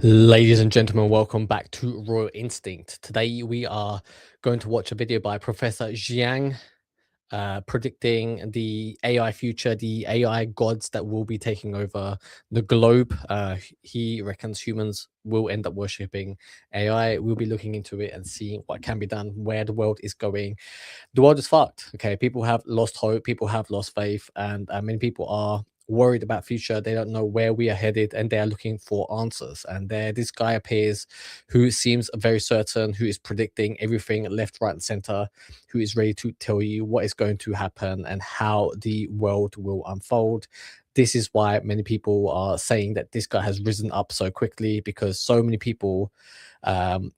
Ladies and gentlemen, welcome back to Royal Instinct. Today we are going to watch a video by Professor Jiang predicting the AI future, the AI gods that will be taking over the globe. He reckons humans will end up worshipping AI. We'll be looking into it and seeing what can be done, where the world is going. The world is fucked. Okay, people have lost hope, people have lost faith, and many people are worried about future. They don't know where we are headed, and they are looking for answers. And there this guy appears who seems very certain, who is predicting everything left, right, and center, who is ready to tell you what is going to happen and how the world will unfold. This is why many people are saying that this guy has risen up so quickly, because so many people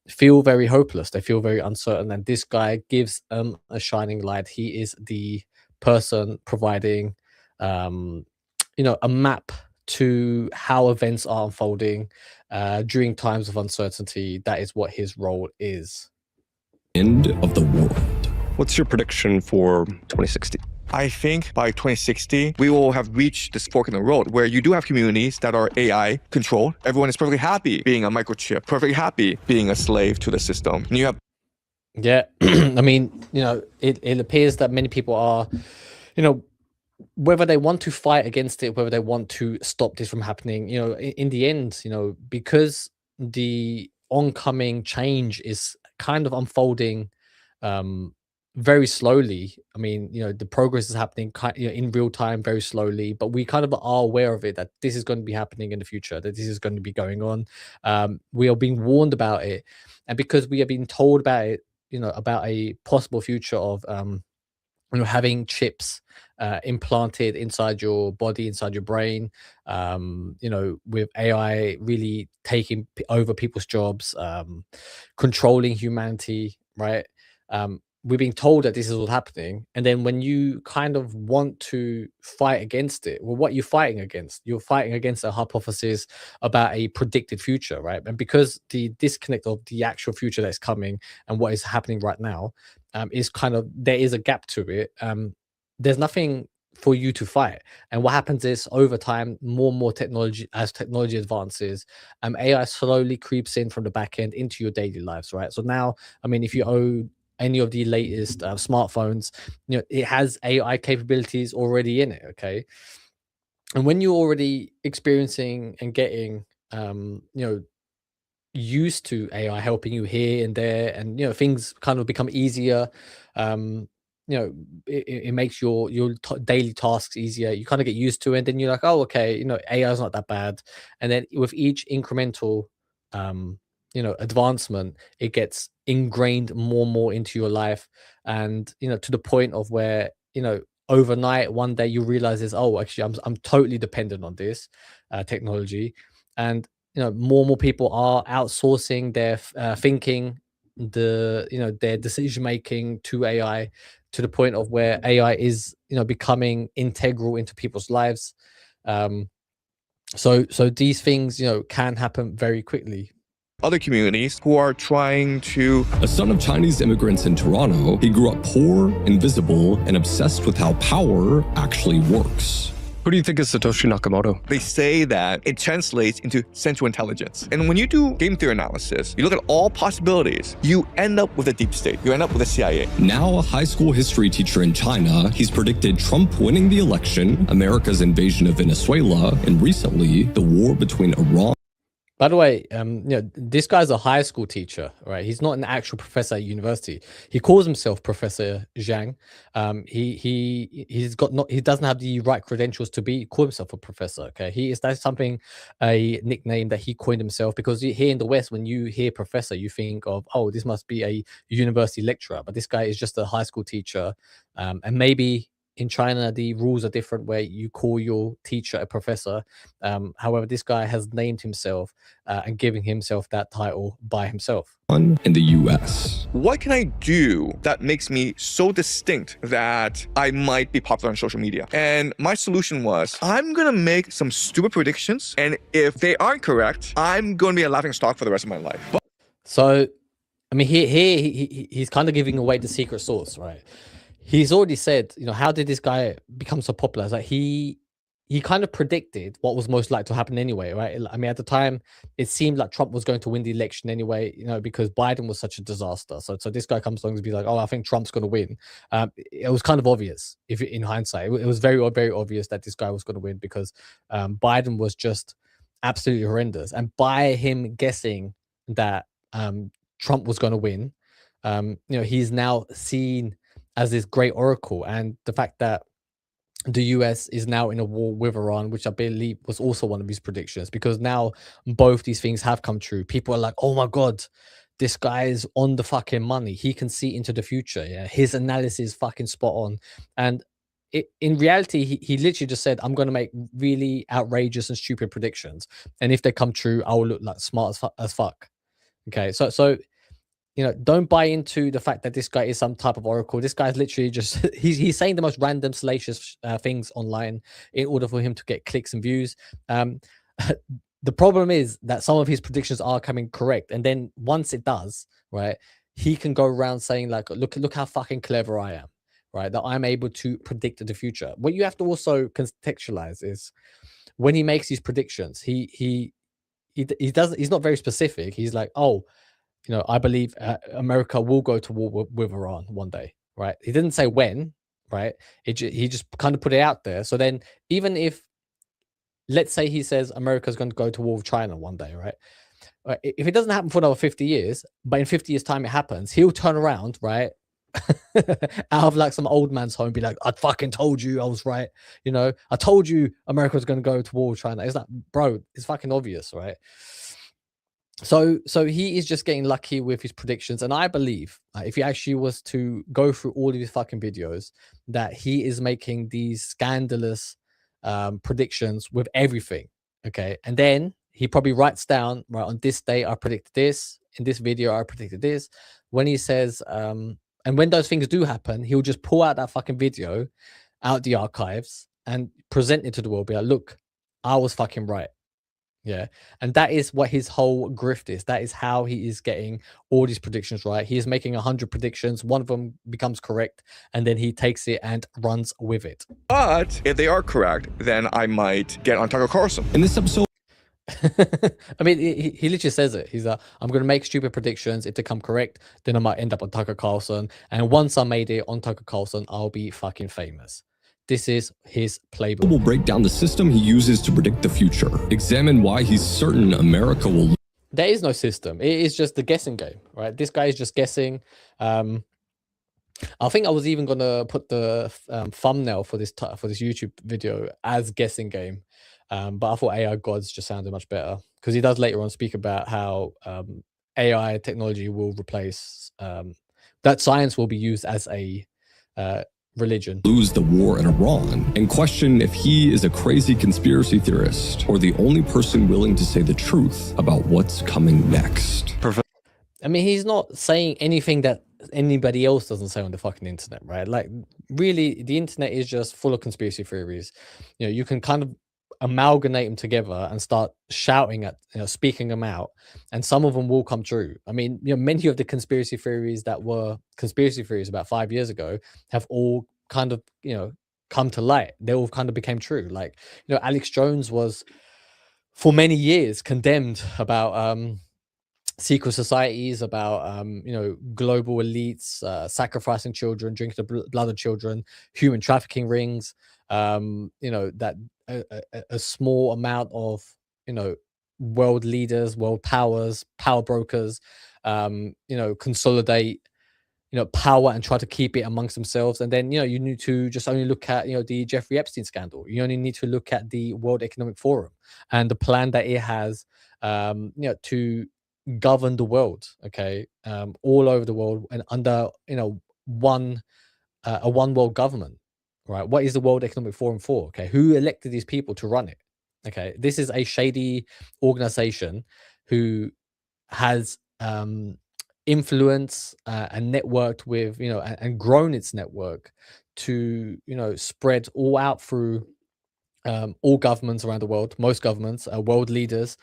feel very hopeless. They feel very uncertain, and this guy gives a shining light. He is the person providing, a map to how events are unfolding during times of uncertainty. That is what his role is. End of the world. What's your prediction for 2060? I think by 2060, we will have reached this fork in the road where you do have communities that are AI controlled. Everyone is perfectly happy being a microchip, perfectly happy being a slave to the system. And you have Yeah, I mean, it appears that many people are, whether they want to fight against it, whether they want to stop this from happening, in the end, because the oncoming change is kind of unfolding very slowly. I mean, the progress is happening in real time, very slowly, but we kind of are aware of it, that this is going to be happening in the future, that this is going to be going on. We are being warned about it, and because we have been told about it, about a possible future of having chips implanted inside your body, inside your brain, with AI really taking over people's jobs, controlling humanity, right? We're being told that this is what's happening, and then when you kind of want to fight against it, well, what you're fighting against? You're fighting against a hypothesis about a predicted future, right? And because the disconnect of the actual future that's coming and what is happening right now is kind of, there is a gap to it. There's nothing for you to fight, and what happens is, over time, more and more technology, as technology advances, AI slowly creeps in from the back end into your daily lives, right? So now, I mean, if you own any of the latest smartphones, it has AI capabilities already in it. Okay, and when you're already experiencing and getting used to AI helping you here and there, and things kind of become easier. um it makes your daily tasks easier. You kind of get used to it, and then you're like, oh, okay, AI is not that bad. And then with each incremental advancement, it gets ingrained more and more into your life, and to the point of where, overnight, one day you realize is, oh, actually, I'm totally dependent on this technology. And more and more people are outsourcing their thinking, their decision making to AI, to the point of where AI is becoming integral into people's lives. So these things can happen very quickly. other communities who are trying to. A son of Chinese immigrants in Toronto, he grew up poor, invisible, and obsessed with how power actually works. Who do you think is Satoshi Nakamoto? They say that it translates into central intelligence. And when you do game theory analysis, you look at all possibilities, you end up with a deep state. You end up with a CIA. Now a high school history teacher in China, he's predicted Trump winning the election, America's invasion of Venezuela, and recently, the war between Iran. By the way, this guy's a high school teacher, right? He's not an actual professor at university. He calls himself Professor Zhang. He doesn't have the right credentials to call himself a professor. Okay, that's something, a nickname that he coined himself, because here in the West, when you hear professor, you think of, oh, this must be a university lecturer, but this guy is just a high school teacher. And maybe in China, the rules are different, where you call your teacher a professor. However, this guy has named himself and giving himself that title by himself. In the US. What can I do that makes me so distinct that I might be popular on social media? And my solution was, I'm going to make some stupid predictions, and if they aren't correct, I'm going to be a laughing stock for the rest of my life. So, I mean, he's kind of giving away the secret sauce, right? He's already said, how did this guy become so popular? It's like he he kind of predicted what was most likely to happen anyway, right? I mean, at the time, it seemed like Trump was going to win the election anyway, because Biden was such a disaster. So this guy comes along and be like, "Oh, I think Trump's going to win." It was kind of obvious, if in hindsight, it was very, very obvious that this guy was going to win because Biden was just absolutely horrendous. And by him guessing that Trump was going to win, he's now seen as this great oracle, and the fact that the US is now in a war with Iran, which I believe was also one of his predictions, because now both these things have come true. People are like, "Oh my God, this guy is on the fucking money. He can see into the future. Yeah, his analysis is fucking spot on." And in reality, he literally just said, "I'm going to make really outrageous and stupid predictions, and if they come true, I will look like smart as fuck." Okay, so don't buy into the fact that this guy is some type of oracle. This guy's literally just he's saying the most random, salacious things online in order for him to get clicks and views. The problem is that some of his predictions are coming correct, and then once it does, right, he can go around saying like, "Look how fucking clever I am, right? That I'm able to predict the future." What you have to also contextualize is when he makes these predictions, he doesn't. He's not very specific. He's like, "Oh, I believe America will go to war with Iran one day," right? He didn't say when, right? He just kind of put it out there. So then, even if, let's say he says America's going to go to war with China one day, right? If it doesn't happen for another 50 years, but in 50 years' time it happens, he'll turn around, right? Out of like some old man's home, be like, "I fucking told you I was right. I told you America was going to go to war with China." It's like, bro, it's fucking obvious, right? So he is just getting lucky with his predictions, and I believe if he actually was to go through all of his fucking videos, that he is making these scandalous predictions with everything. Okay, and then he probably writes down, right, on this day I predicted this, in this video I predicted this. When he says and when those things do happen, he'll just pull out that fucking video out the archives and present it to the world, be like, "Look, I was fucking right." Yeah. And that is what his whole grift is. That is how he is getting all these predictions right. He is making 100 predictions. One of them becomes correct, and then he takes it and runs with it. But if they are correct, then I might get on Tucker Carlson. In this episode, I mean, he literally says it. He's like, "I'm going to make stupid predictions. If they come correct, then I might end up on Tucker Carlson. And once I made it on Tucker Carlson, I'll be fucking famous." This is his playbook. we'll break down the system he uses to predict the future, examine why he's certain America will. There is no system. It is just the guessing game, right? This guy is just guessing. I think I was even gonna put the thumbnail for this YouTube video as guessing game, but I thought AI gods just sounded much better, because he does later on speak about how AI technology will replace that science will be used as a religion. Lose the war in Iran and question if he is a crazy conspiracy theorist or the only person willing to say the truth about what's coming next. I mean, he's not saying anything that anybody else doesn't say on the fucking internet, right? Like, really, the internet is just full of conspiracy theories. You can kind of amalgamate them together and start shouting at, speaking them out, and some of them will come true. I mean, many of the conspiracy theories that were conspiracy theories about 5 years ago have all kind of, come to light. They all kind of became true. Like, Alex Jones was for many years condemned about secret societies, about global elites sacrificing children, drinking the blood of children, human trafficking rings, that a small amount of world leaders, world powers, power brokers consolidate power and try to keep it amongst themselves. And then you need to just only look at the Jeffrey Epstein scandal. You only need to look at the World Economic Forum and the plan that it has to govern the world, okay, all over the world, and under one a one world government, right? What is the World Economic Forum for? Okay, who elected these people to run it? Okay, this is a shady organization who has influence and networked with and grown its network to spread all out through all governments around the world, most governments, world leaders,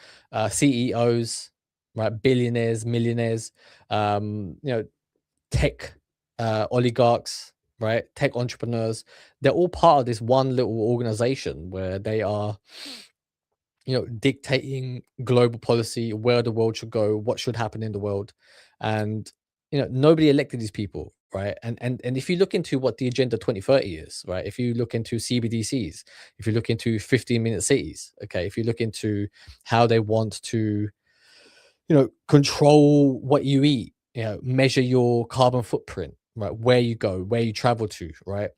CEOs, right, billionaires, millionaires, tech oligarchs, right? Tech entrepreneurs, they're all part of this one little organization where they are, dictating global policy, where the world should go, what should happen in the world. And, nobody elected these people, right? And if you look into what the Agenda 2030 is, right? If you look into CBDCs, if you look into 15-minute cities, okay, if you look into how they want to, control what you eat, measure your carbon footprint, right? Where you go, where you travel to, right?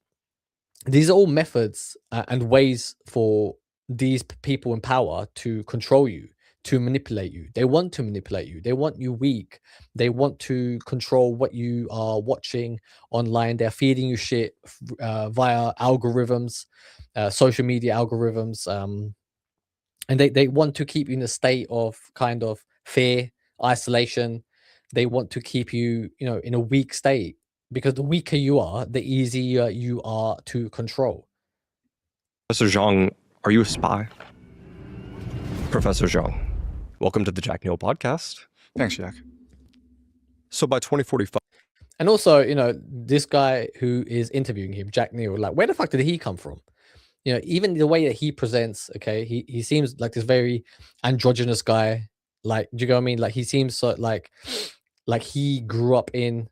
These are all methods and ways for these people in power to control you, to manipulate you. They want to manipulate you. They want you weak. They want to control what you are watching online. They're feeding you shit via algorithms, social media algorithms. And they want to keep you in a state of kind of fear, isolation. They want to keep you, in a weak state, because the weaker you are, the easier you are to control. Professor Zhang, are you a spy? Professor Zhang, welcome to the Jack Neal podcast. Thanks, Jack. So by 2045, And also, this guy who is interviewing him, Jack Neal, like, where the fuck did he come from? Even the way that he presents, okay, he seems like this very androgynous guy. Like, do you know what I mean? Like, he seems so like he grew up in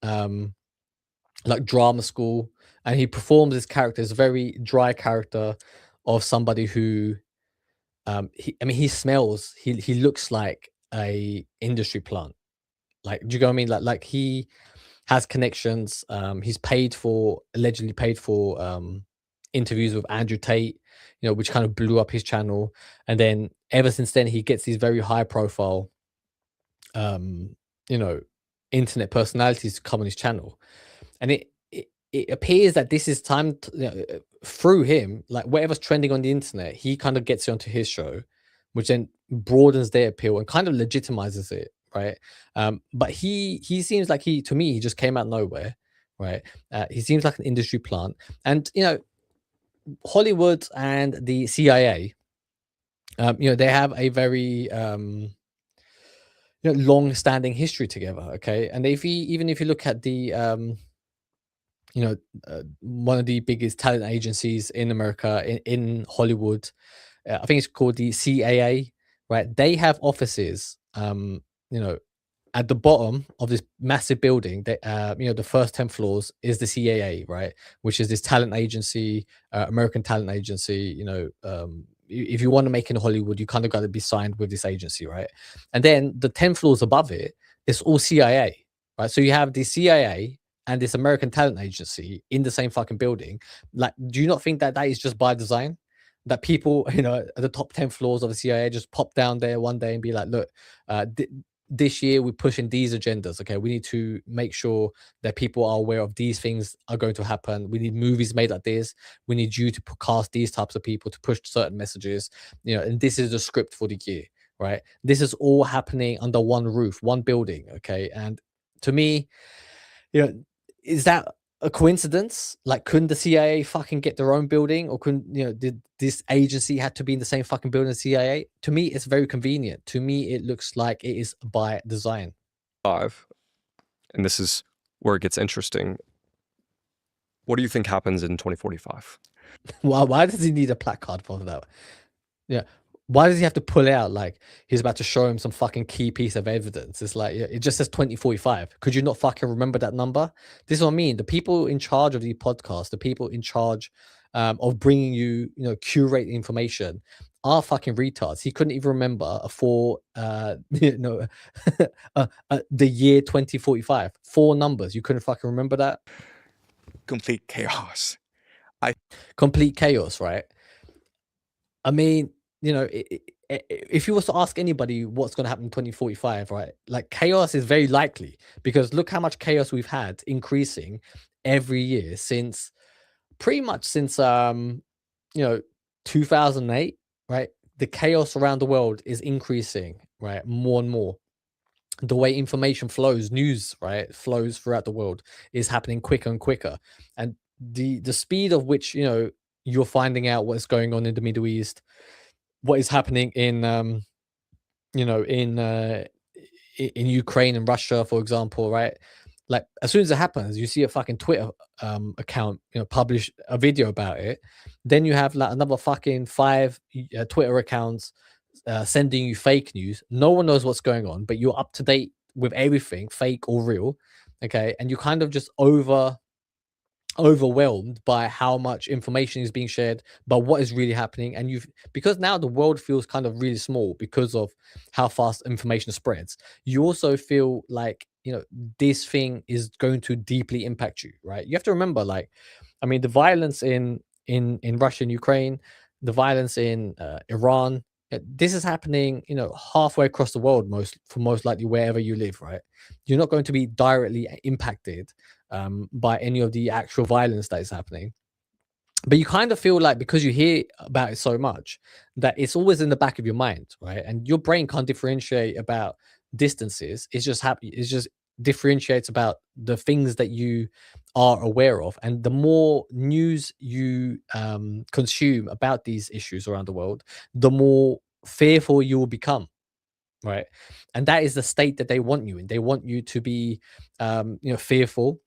like drama school, and he performs this character, this very dry character of somebody who he smells, he looks like a industry plant. Like, do you know what I mean? Like he has connections. He's allegedly paid for interviews with Andrew Tate, which kind of blew up his channel. And then ever since then, he gets these very high profile, internet personalities to come on his channel. And it appears that this is time to, through him, like whatever's trending on the internet, he kind of gets it onto his show, which then broadens their appeal and kind of legitimizes it, right? But he seems like to me, he just came out of nowhere, right? He seems like an industry plant. And Hollywood and the CIA, they have a very long-standing history together, okay? And even if you look at the one of the biggest talent agencies in America, in Hollywood, I think it's called the CAA, right? They have offices, at the bottom of this massive building. That the first 10 floors is the CAA, right? Which is this talent agency, American talent agency. If you want to make it in Hollywood, you kind of got to be signed with this agency, right? And then the 10 floors above it, it's all CIA, right? So you have the CIA and this American talent agency in the same fucking building. Like, do you not think that is just by design? That people, at the top 10 floors of the CIA just pop down there one day and be like, look, this year we're pushing these agendas. Okay, we need to make sure that people are aware of these things are going to happen. We need movies made like this. We need you to cast these types of people to push certain messages. And this is the script for the year, right? This is all happening under one roof, one building. Okay, and to me, is that a coincidence? Like, couldn't the CIA fucking get their own building, or did this agency had to be in the same fucking building as CIA? To me, it's very convenient. To me, it looks like it is by design. and this is where it gets interesting. What do you think happens in 2045? Why does he need a placard for that? Yeah. Why does he have to pull out like he's about to show him some fucking key piece of evidence? It's like, it just says 2045. Could you not fucking remember that number? This is what I mean. The people in charge of the podcast, the people in charge of bringing you, curate information are fucking retards. He couldn't even remember the year 2045. 4 numbers. You couldn't fucking remember that? Complete chaos. Complete chaos, right? I mean, if you was to ask anybody what's going to happen in 2045, right? Like, chaos is very likely, because look how much chaos we've had increasing every year since 2008, right? The chaos around the world is increasing, right? More and more. The way information flows, news, right, flows throughout the world is happening quicker and quicker. And the speed of which, you're finding out what's going on in the Middle East, what is happening in in Ukraine and Russia, for example, right? like as soon as it happens, you see a fucking Twitter account, publish a video about it. Then you have like another fucking 5 Twitter accounts sending you fake news. No one knows what's going on, but you're up to date with everything, fake or real. Okay, and you kind of just overwhelmed by how much information is being shared, but what is really happening. And because now the world feels kind of really small because of how fast information spreads, you also feel like this thing is going to deeply impact you, right? You have to remember, like, I mean, the violence in Russia and Ukraine, the violence in Iran, this is happening halfway across the world, most likely wherever you live, right? You're not going to be directly impacted by any of the actual violence that is happening, but you kind of feel like, because you hear about it so much, that it's always in the back of your mind, right? And your brain can't differentiate about distances. It's just happy. It's just differentiates about the things that you are aware of. And the more news you consume about these issues around the world, the more fearful you will become, right? And that is the state that they want you in. They want you to be fearful.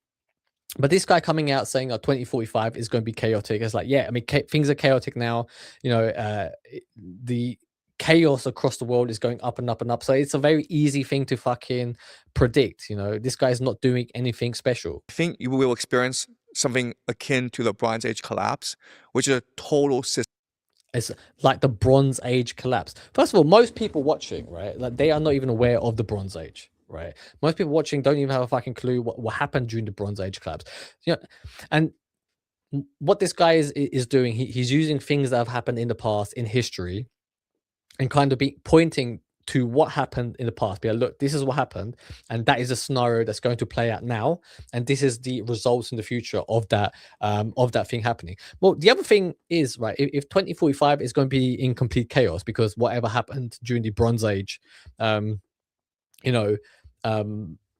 But this guy coming out saying 2045 is going to be chaotic. It's like, yeah, I mean, things are chaotic now. The chaos across the world is going up and up and up. So it's a very easy thing to fucking predict. This guy's not doing anything special. I think you will experience something akin to the Bronze Age collapse, which is a total system. It's like the Bronze Age collapse. First of all, most people watching, right, like they are not even aware of the Bronze Age, right? Most people watching don't even have a fucking clue what happened during the Bronze Age collapse. And what this guy is doing, he's using things that have happened in the past, in history, and kind of pointing to what happened in the past. Be like, look, this is what happened, and that is a scenario that's going to play out now, and this is the results in the future of that thing happening. Well, the other thing is, right, if 2045 is going to be in complete chaos because whatever happened during the Bronze Age,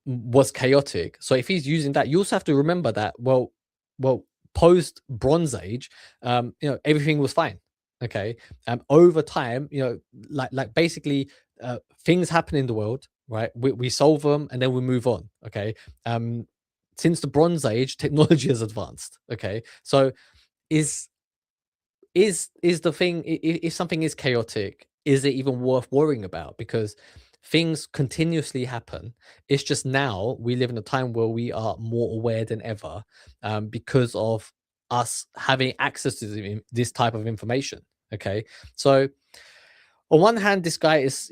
was chaotic. So if he's using that, you also have to remember that well, post Bronze Age, everything was fine. Okay. Over time, like basically things happen in the world, right? We solve them and then we move on. Okay. Since the Bronze Age, technology has advanced. Okay. So is the thing, if something is chaotic, is it even worth worrying about? Because things continuously happen. It's just now we live in a time where we are more aware than ever, because of us having access to this type of information. Okay, so on one hand, this guy is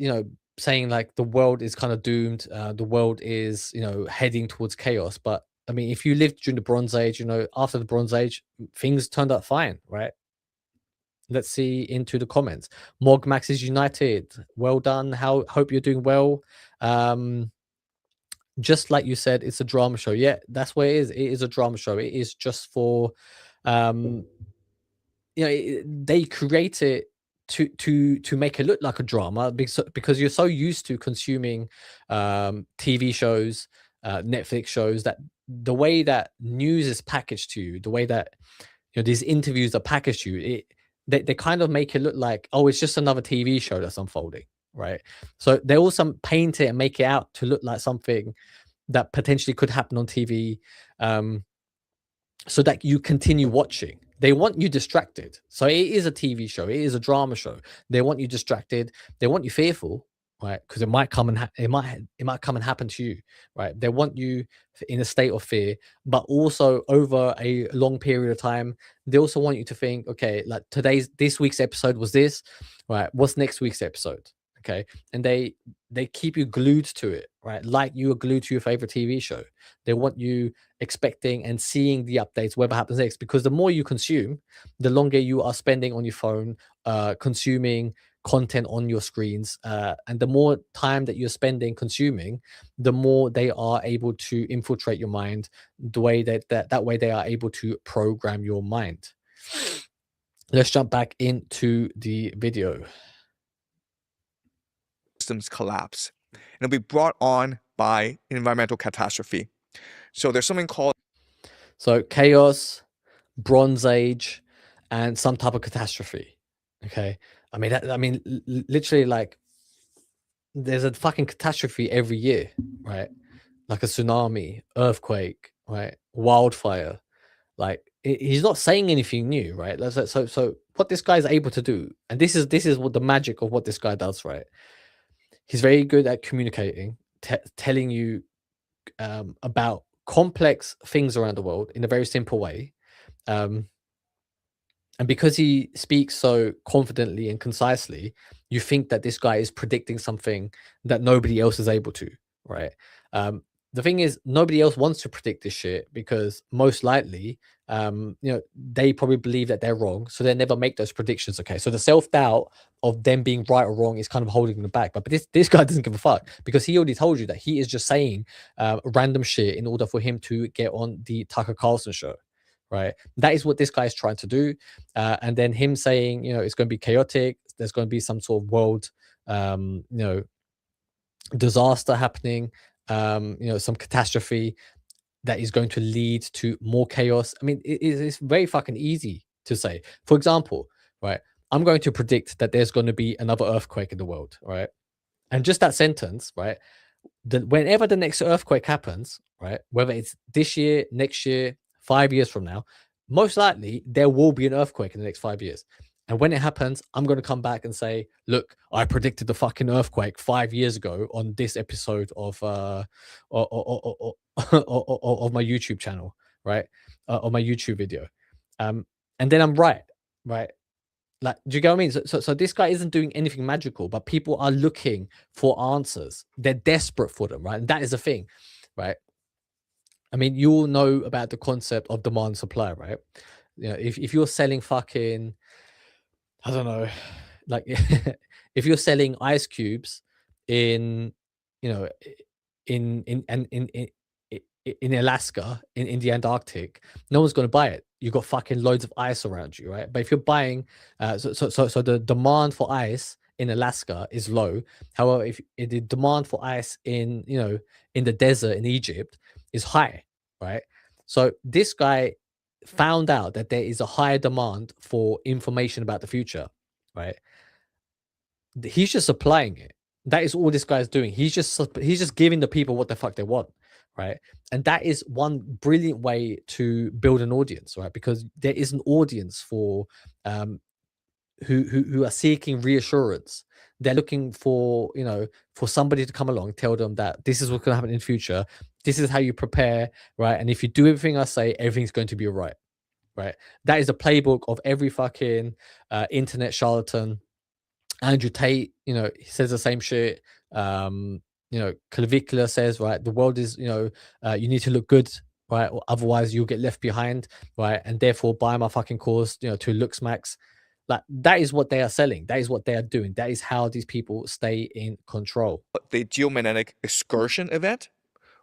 saying like the world is kind of doomed, the world is heading towards chaos. But I mean, if you lived during the Bronze Age, after the Bronze Age, things turned out fine, right? Let's see into the comments. Mogmax is united. Well done. Hope you're doing well. Just like you said, it's a drama show. Yeah, that's what it is. It is a drama show. It is just for they create it to make it look like a drama, because you're so used to consuming TV shows, Netflix shows, that the way that news is packaged to you, the way that these interviews are packaged to you, they kind of make it look like, oh, it's just another TV show that's unfolding, right? So they also paint it and make it out to look like something that potentially could happen on TV, so that you continue watching. They want you distracted. So it is a TV show. It is a drama show. They want you distracted. They want you fearful, right? Because it might come and it might come and happen to you, right? They want you in a state of fear, but also over a long period of time, they also want you to think, okay, like this week's episode was this, right? What's next week's episode? Okay, and they keep you glued to it, right? Like you are glued to your favorite TV show. They want you expecting and seeing the updates, whatever happens next, because the more you consume, the longer you are spending on your phone, consuming content on your screens, and the more time that you're spending consuming, the more they are able to infiltrate your mind, the way that way they are able to program your mind. Let's jump back into the video. Systems collapse, and it'll be brought on by environmental catastrophe. So there's something called chaos, Bronze Age, and some type of catastrophe. Okay, I mean, literally, like, there's a fucking catastrophe every year, right? like a tsunami, earthquake, right, wildfire. Like he's not saying anything new, right? So what this guy is able to do, and this is what the magic of what this guy does, right? He's very good at communicating, telling you about complex things around the world in a very simple way. Um, and because he speaks so confidently and concisely, you think that this guy is predicting something that nobody else is able to, right? The thing is, nobody else wants to predict this shit because most likely, they probably believe that they're wrong, so they never make those predictions. Okay, so the self doubt of them being right or wrong is kind of holding them back. But this guy doesn't give a fuck because he already told you that he is just saying random shit in order for him to get on the Tucker Carlson show, right? That is what this guy is trying to do. And then him saying, it's going to be chaotic. There's going to be some sort of world, disaster happening, some catastrophe that is going to lead to more chaos. I mean, it's very fucking easy to say. For example, right, I'm going to predict that there's going to be another earthquake in the world, right? And just that sentence, right? Whenever the next earthquake happens, right, whether it's this year, next year, 5 years from now, most likely there will be an earthquake in the next 5 years. And when it happens, I'm going to come back and say, look, I predicted the fucking earthquake 5 years ago on this episode of of my YouTube channel, right? On my YouTube video. And then I'm right, right? Like, do you get what I mean? So this guy isn't doing anything magical, but people are looking for answers. They're desperate for them, right? And that is the thing, right? I mean, you all know about the concept of demand and supply, right? If you're selling fucking, I don't know, like if you're selling ice cubes in, you know, in Alaska, in the Antarctic, no one's going to buy it. You got fucking loads of ice around you, right? But if you're buying, so the demand for ice in Alaska is low. However, if the demand for ice in the desert in Egypt is high, right? So this guy found out that there is a higher demand for information about the future, right? He's just supplying it. That is all this guy's doing. He's just giving the people what the fuck they want, right? And that is one brilliant way to build an audience, right? Because there is an audience for who are seeking reassurance. They're looking for for somebody to come along, tell them that this is what's going to happen in the future. This is how you prepare, right? And if you do everything I say, everything's going to be all right, right? That is the playbook of every fucking internet charlatan. Andrew Tate, he says the same shit. Clavicula says, right, the world is, you need to look good, right? Or otherwise you'll get left behind, right? And therefore buy my fucking course, to Looks Max. Like, that is what they are selling. That is what they are doing. That is how these people stay in control. The geomagnetic excursion event,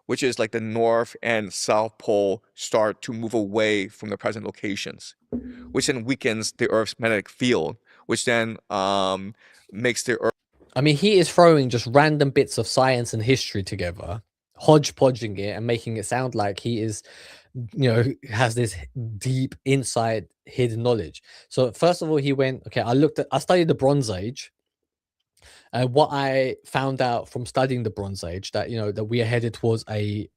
which is like the North and South Pole start to move away from the present locations, which then weakens the Earth's magnetic field, which then makes the Earth. I mean, he is throwing just random bits of science and history together, hodgepodging it and making it sound like he is, has this deep inside hidden knowledge. So first of all, he went, okay, I studied the Bronze Age. And what I found out from studying the Bronze Age, that that we are headed towards a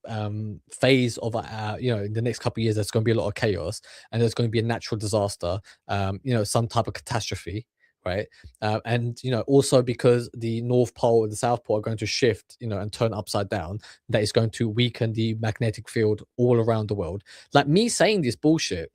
phase of in the next couple of years, there's going to be a lot of chaos, and there's going to be a natural disaster, some type of catastrophe, right? And also because the North Pole and the South Pole are going to shift, and turn upside down, that is going to weaken the magnetic field all around the world. Like, me saying this bullshit,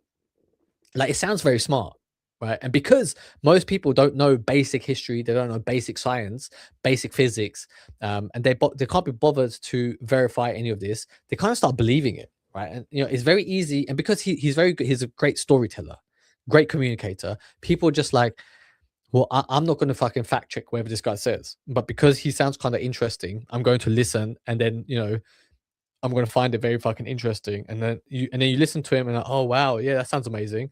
like, it sounds very smart, right? And because most people don't know basic history, they don't know basic science, basic physics, and they can't be bothered to verify any of this, they kind of start believing it, right? And it's very easy. And because he's very good, he's a great storyteller, great communicator. People just like, well, I'm not going to fucking fact check whatever this guy says, but because he sounds kind of interesting, I'm going to listen, and then I'm going to find it very fucking interesting. And then you listen to him and like, oh wow, yeah, that sounds amazing.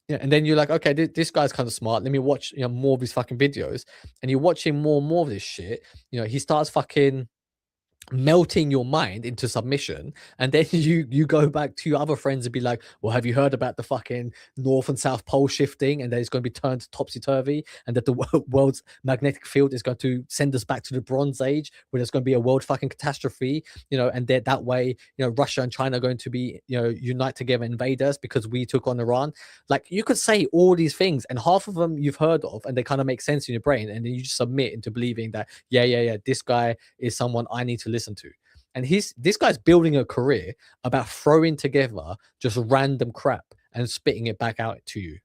Yeah, and then you're like, okay, this guy's kind of smart. Let me watch more of his fucking videos. And you're watching more and more of this shit. He starts fucking melting your mind into submission, and then you go back to your other friends and be like, well, have you heard about the fucking north and south pole shifting, and that it's going to be turned topsy-turvy, and that the world's magnetic field is going to send us back to the Bronze Age, where there's going to be a world fucking catastrophe, and that way, Russia and China are going to be, unite together and invade us because we took on Iran. Like, you could say all these things, and half of them you've heard of, and they kind of make sense in your brain, and then you just submit into believing that yeah, this guy is someone I need to listen to. And this guy's building a career about throwing together just random crap and spitting it back out to you.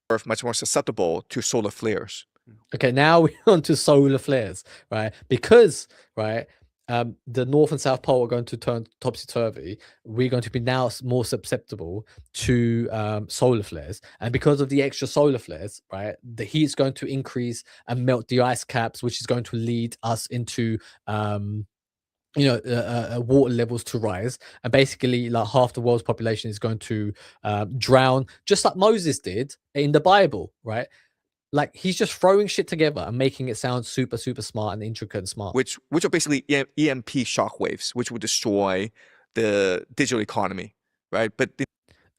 Earth much more susceptible to solar flares. Okay, now we're on to solar flares, right? Because, right, the North and South Pole are going to turn topsy-turvy. We're going to be now more susceptible to solar flares. And because of the extra solar flares, right, the heat's going to increase and melt the ice caps, which is going to lead us into water levels to rise, and basically like half the world's population is going to drown, just like Moses did in the Bible, right? Like, he's just throwing shit together and making it sound super, super smart and intricate and smart. Which are basically EMP shockwaves, which will destroy the digital economy, right? But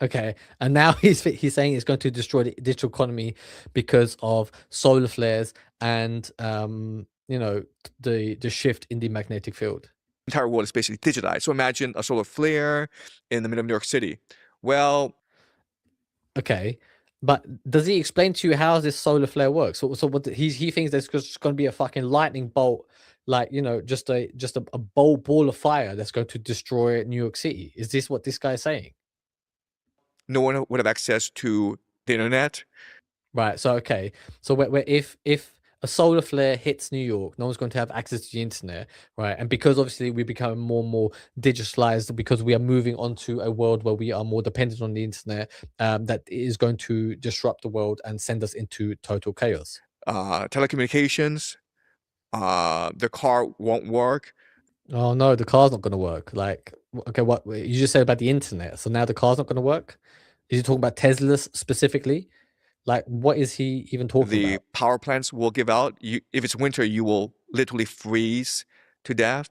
Okay, and now he's saying it's going to destroy the digital economy because of solar flares and the shift in the magnetic field. entire world is basically digitized. So imagine a solar flare in the middle of New York City. Well, okay, but does he explain to you how this solar flare works? So what he thinks there's just going to be a fucking lightning bolt, like, just a ball of fire that's going to destroy New York City. Is this what this guy is saying? no one would have access to the internet. Right. So okay. So where if a solar flare hits New York, no one's going to have access to the internet, right? And because obviously we become more and more digitalized, because we are moving on to a world where we are more dependent on the internet, that is going to disrupt the world and send us into total chaos. Telecommunications, the car won't work. Oh no, the car's not going to work. Like, okay, what you just said about the internet, so now the car's not going to work? Is he talking about Teslas specifically? Like, what is he even talking The about? power plants will give out. If it's winter, you will literally freeze to death.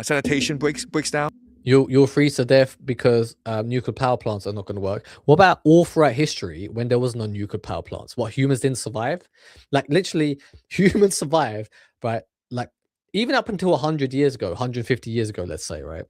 Sanitation breaks down. You'll freeze to death because nuclear power plants are not going to work. What about all throughout history when there was no nuclear power plants? What, humans didn't survive? Like, literally, humans survived, right? Like, even up until 100 years ago, 150 years ago, let's say, right?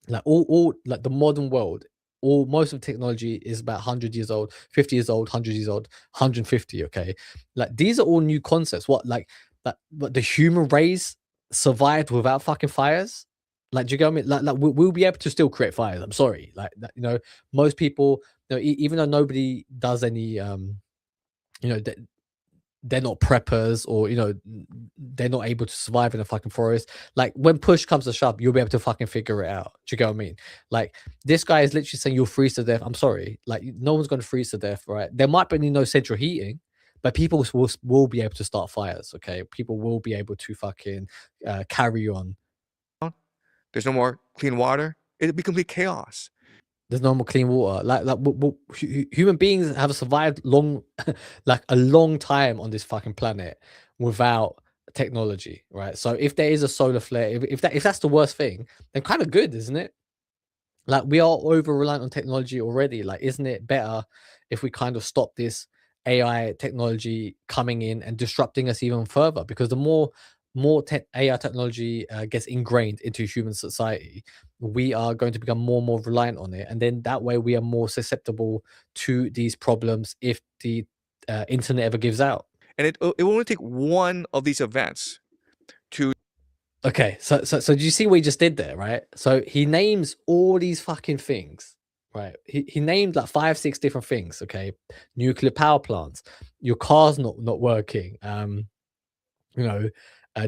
Like, all like the modern world, most of technology is about 100 years old, 50 years old, 100 years old, 150. Okay, like, these are all new concepts. What, like, that, but the human race survived without fucking fires? Like, do you get me? Like we'll be able to still create fires. I'm sorry, like that, most people, even though nobody does any, they're not preppers, or they're not able to survive in a fucking forest. Like, when push comes to shove, you'll be able to fucking figure it out. Do you get what I mean? Like, this guy is literally saying you'll freeze to death. I'm sorry, like, no one's going to freeze to death, right? There might be no central heating, but people will be able to start fires. Okay, people will be able to fucking carry on. There's no more clean water. It'll be complete chaos. There's no more clean water. Like human beings have survived long, like a long time on this fucking planet without technology, right? So if there is a solar flare, if that's the worst thing, then kind of good, isn't it? Like, we are over reliant on technology already. Like, isn't it better if we kind of stop this AI technology coming in and disrupting us even further? Because the more AI technology gets ingrained into human society, we are going to become more and more reliant on it, and then that way we are more susceptible to these problems if the internet ever gives out. And it will only take one of these events to. Okay, so do you see what he just did there, right? So he names all these fucking things, right? He named like 5-6 different things. Okay, nuclear power plants, your car's not working,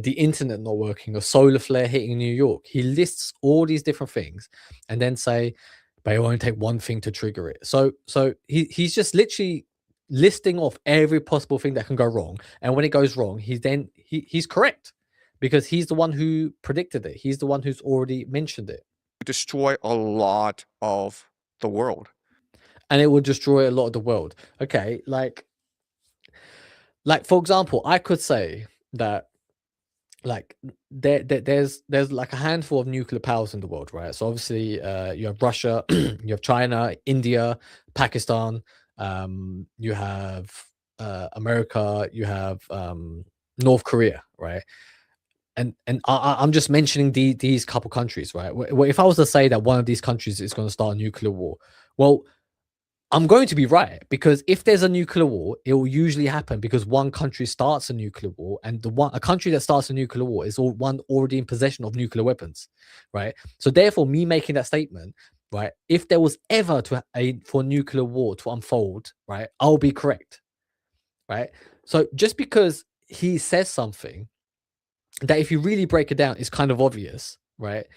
the internet not working, a solar flare hitting New York. He lists all these different things, and then say, but it only take one thing to trigger it. So he's just literally listing off every possible thing that can go wrong, and when it goes wrong, he's correct, because he's the one who predicted it. He's the one who's already mentioned it. Destroy a lot of the world. And it will destroy a lot of the world. Okay, like for example, I could say that like there's like a handful of nuclear powers in the world, right? So obviously, you have Russia, you have China, India, Pakistan, you have America, you have North Korea, right? And I'm just mentioning these couple countries, right? Well, if I was to say that one of these countries is going to start a nuclear war, well, I'm going to be right, because if there's a nuclear war, it will usually happen because one country starts a nuclear war, and a country that starts a nuclear war is one already in possession of nuclear weapons, right? So therefore, me making that statement, right, if there was ever for nuclear war to unfold, right, I'll be correct, right? So just because he says something that, if you really break it down, is kind of obvious, right,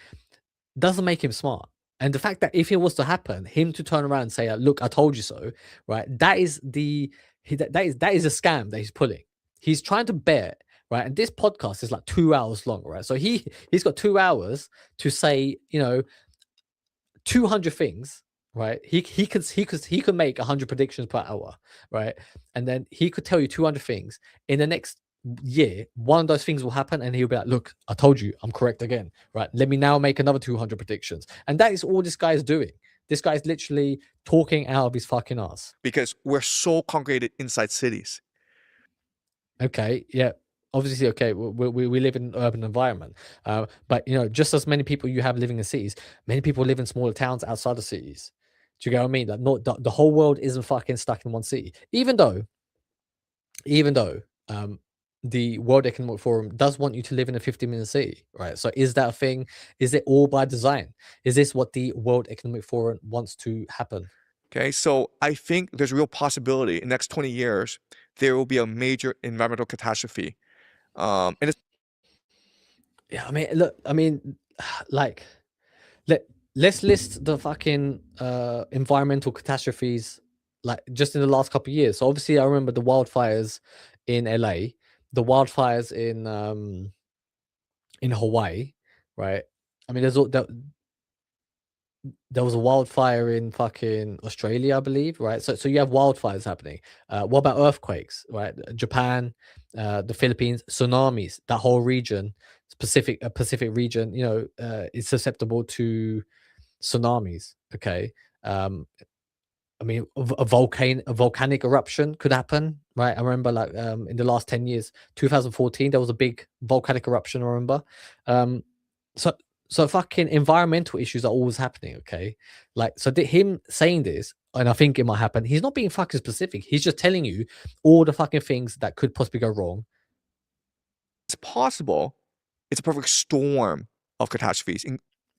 doesn't make him smart. And the fact that if it was to happen, him to turn around and say, "Look, I told you so," right? That is that is a scam that he's pulling. He's trying to bet, right? And this podcast is like 2 hours long, right? So he's got 2 hours to say, 200 things, right? He could make 100 predictions per hour, right? And then he could tell you 200 things. In the next year, one of those things will happen, and he'll be like, "Look, I told you, I'm correct again, right? Let me now make another 200 predictions." And that is all this guy is doing. This guy's literally talking out of his fucking ass. Because we're so congregated inside cities. Okay, yeah, obviously, okay, we live in an urban environment, but just as many people you have living in cities, many people live in smaller towns outside of cities. Do you get what I mean? That not the whole world isn't fucking stuck in one city, even though the World Economic Forum does want you to live in a 50-minute city, right? So is that a thing? Is it all by design? Is this what the World Economic Forum wants to happen? Okay, so I think there's a real possibility in the next 20 years, there will be a major environmental catastrophe. And it's Yeah, I mean, look, like, let's list the fucking environmental catastrophes, like, just in the last couple of years. So obviously, I remember the wildfires in LA, the wildfires in Hawaii, right? I mean, there was a wildfire in fucking Australia, I believe, right? So you have wildfires happening. What about earthquakes, right? Japan, the Philippines, tsunamis. That whole region, Pacific region, is susceptible to tsunamis. Okay. I mean, a volcanic eruption could happen, right? I remember, like, in the last 10 years, 2014, there was a big volcanic eruption. I remember. Um, so so fucking environmental issues are always happening. Okay, like, so him saying this, and I think it might happen. He's not being fucking specific. He's just telling you all the fucking things that could possibly go wrong. possible. It's a perfect storm of catastrophes.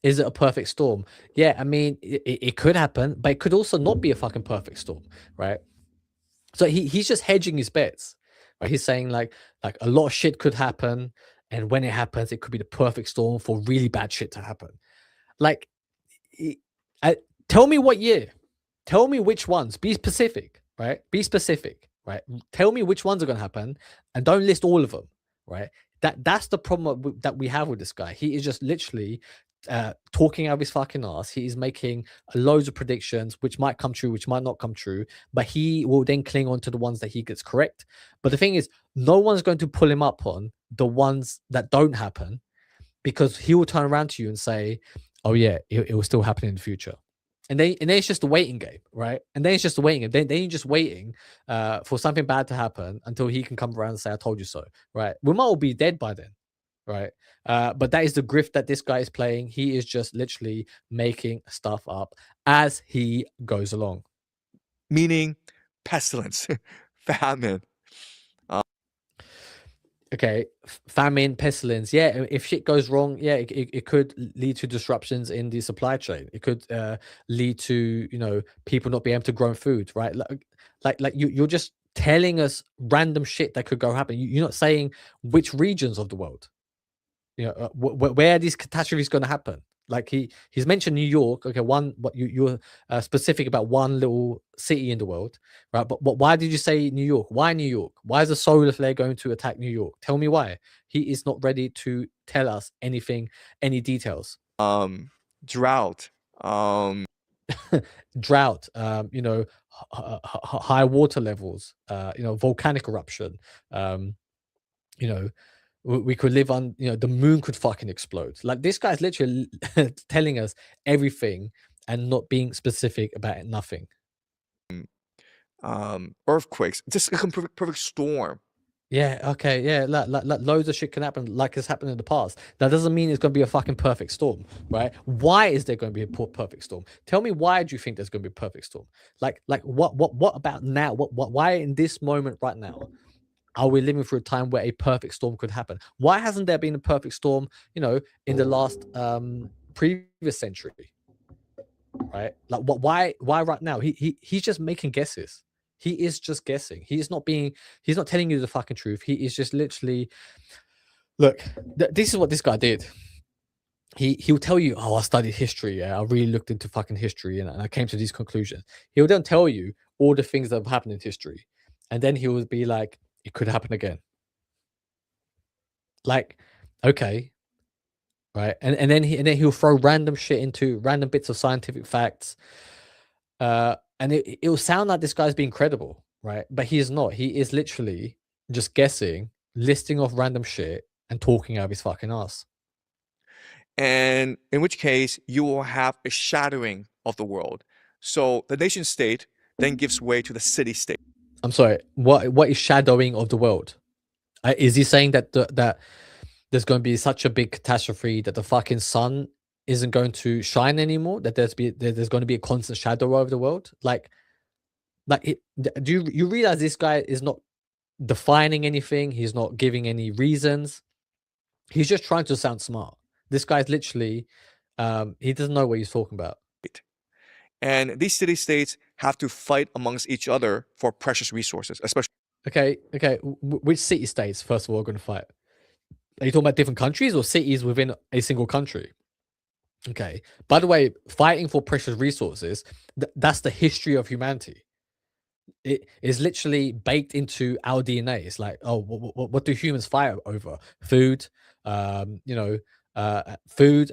Is it a perfect storm? Yeah, I mean, it could happen, but it could also not be a fucking perfect storm, right? So he's just hedging his bets, right? He's saying, like a lot of shit could happen, and when it happens, it could be the perfect storm for really bad shit to happen. Like, I, tell me what year. Tell me which ones. Be specific, right? Be specific, right? Tell me which ones are going to happen, and don't list all of them, right? That's the problem that we have with this guy. He is just literally talking out of his fucking ass. He is making loads of predictions, which might come true, which might not come true, but he will then cling on to the ones that he gets correct. But the thing is, no one's going to pull him up on the ones that don't happen, because he will turn around to you and say, "Oh yeah, it will still happen in the future." And then it's just a waiting game, right? And then it's just a waiting game. Then you're just waiting for something bad to happen until he can come around and say, "I told you so," right? We might all be dead by then, right? But that is the grift that this guy is playing. He is just literally making stuff up as he goes along. Meaning pestilence, famine. Okay, famine, pestilence. Yeah, if shit goes wrong, yeah, it could lead to disruptions in the supply chain. It could lead to people not being able to grow food, right? Like you're just telling us random shit that could go happen. You're not saying which regions of the world. Where are these catastrophes going to happen? Like, he's mentioned New York. Okay, what you're specific about one little city in the world, right? But why did you say New York? Why New York? Why is a solar flare going to attack New York? Tell me why. He is not ready to tell us anything, any details. Drought. Drought. High water levels. Volcanic eruption. You know, We could live on, the moon could fucking explode. Like, this guy's literally telling us everything and not being specific about nothing. Earthquakes, just a perfect storm. Yeah, okay, yeah, like loads of shit can happen, like it's happened in the past. That doesn't mean it's going to be a fucking perfect storm, right? Why is there going to be a perfect storm? Tell me, why do you think there's going to be a perfect storm? Like what about now? Why in this moment right now are we living through a time where a perfect storm could happen? Why hasn't there been a perfect storm, in the last previous century, right? Like, why right now? He's just making guesses. He is just guessing. He's not telling you the fucking truth. He is just literally, look, this is what this guy did. He'll tell you, oh, I studied history. Yeah, I really looked into fucking history, and I came to these conclusions. He'll then tell you all the things that have happened in history, and then he will be like, it could happen again. Like, okay, right, and then he'll throw random shit into random bits of scientific facts, and it'll sound like this guy's being credible, right? But he is not. He is literally just guessing, listing off random shit, and talking out of his fucking ass. And in which case, you will have a shattering of the world. So the nation state then gives way to the city state. I'm sorry. What is shadowing of the world? Is he saying that that there's going to be such a big catastrophe that the fucking sun isn't going to shine anymore? That there's going to be a constant shadow over the world? Do you realize this guy is not defining anything? He's not giving any reasons. He's just trying to sound smart. This guy's literally, he doesn't know what he's talking about. And these city states have to fight amongst each other for precious resources, especially. Okay. Which city states, first of all, are going to fight? Are you talking about different countries or cities within a single country? Okay. By the way, fighting for precious resources, that's the history of humanity. It is literally baked into our DNA. It's like, oh, what do humans fight over? Food, food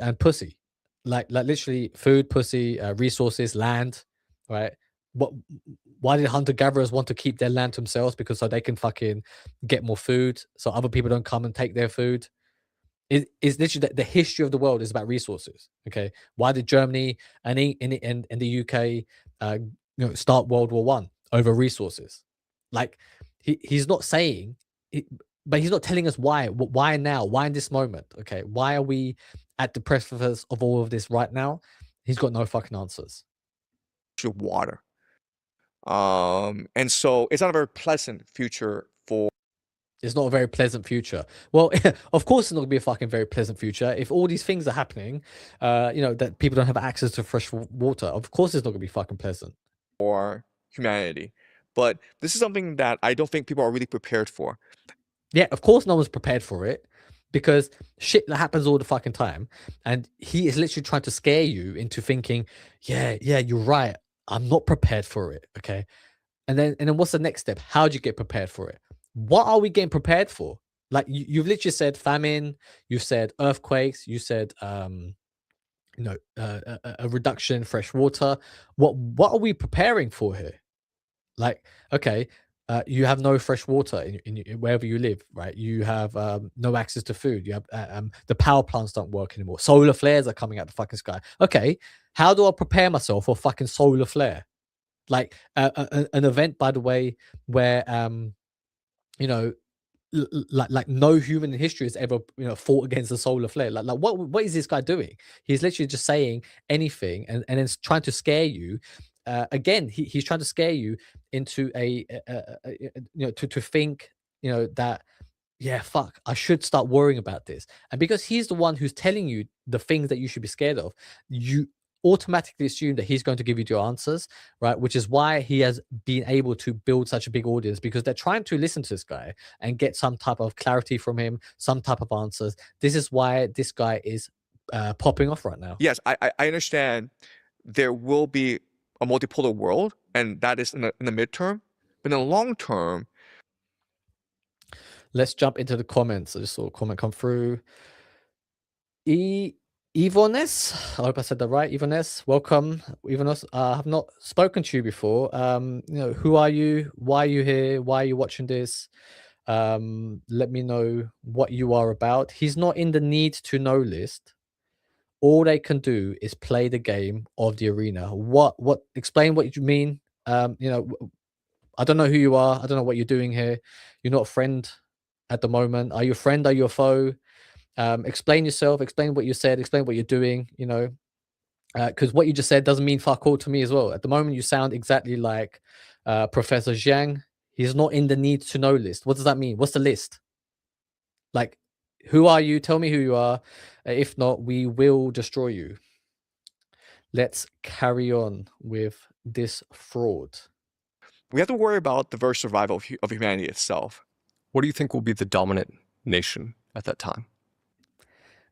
and pussy. Like literally food, pussy, resources, land, right? Why did hunter-gatherers want to keep their land to themselves? Because so they can fucking get more food, so other people don't come and take their food. It's literally the history of the world is about resources. Okay, why did Germany and the UK start World War One over resources? Like, he's not saying it, but he's not telling us why. Why now? Why in this moment? Okay, why are we at the precipice of all of this right now? He's got no fucking answers. Water. And so it's not a very pleasant future for. It's not a very pleasant future. Well, of course it's not going to be a fucking very pleasant future. If all these things are happening, that people don't have access to fresh water, of course it's not going to be fucking pleasant. For humanity. But this is something that I don't think people are really prepared for. Yeah, of course no one's prepared for it, because shit that happens all the fucking time. And he is literally trying to scare you into thinking, yeah, you're right. I'm not prepared for it. Okay. And then what's the next step? How do you get prepared for it? What are we getting prepared for? Like, you've literally said famine, you said earthquakes, you said a reduction in fresh water. What are we preparing for here? Like, okay, you have no fresh water in wherever you live, right? You have no access to food. You have the power plants don't work anymore. Solar flares are coming out the fucking sky. Okay, how do I prepare myself for fucking solar flare? Like an event, by the way, where like no human in history has ever fought against a solar flare. Like what is this guy doing? He's literally just saying anything and then trying to scare you. Again, he's trying to scare you into to think that, yeah, fuck, I should start worrying about this. And because he's the one who's telling you the things that you should be scared of, you automatically assume that he's going to give you your answers, right? Which is why he has been able to build such a big audience, because they're trying to listen to this guy and get some type of clarity from him, some type of answers. This is why this guy is popping off right now. Yes, I understand there will be a multipolar world, and that is in the midterm. But in the long term, let's jump into the comments. I just saw a comment come through. Ivones, I hope I said that right. Ivones, welcome. Ivones, I have not spoken to you before. Who are you? Why are you here? Why are you watching this? Let me know what you are about. He's not in the need to know list. All they can do is play the game of the arena. What explain what you mean? I don't know who you are. I don't know what you're doing here. You're not a friend at the moment. Are you a friend? Are you a foe? Explain yourself. Explain what you said. Explain what you're doing. Because what you just said doesn't mean fuck all to me as well. At the moment, you sound exactly like Professor Jiang. He's not in the need to know list. What does that mean? What's the list? Like, who are you? Tell me who you are. If not, we will destroy you. Let's carry on with this fraud. We have to worry about the very survival of humanity itself. What do you think will be the dominant nation at that time?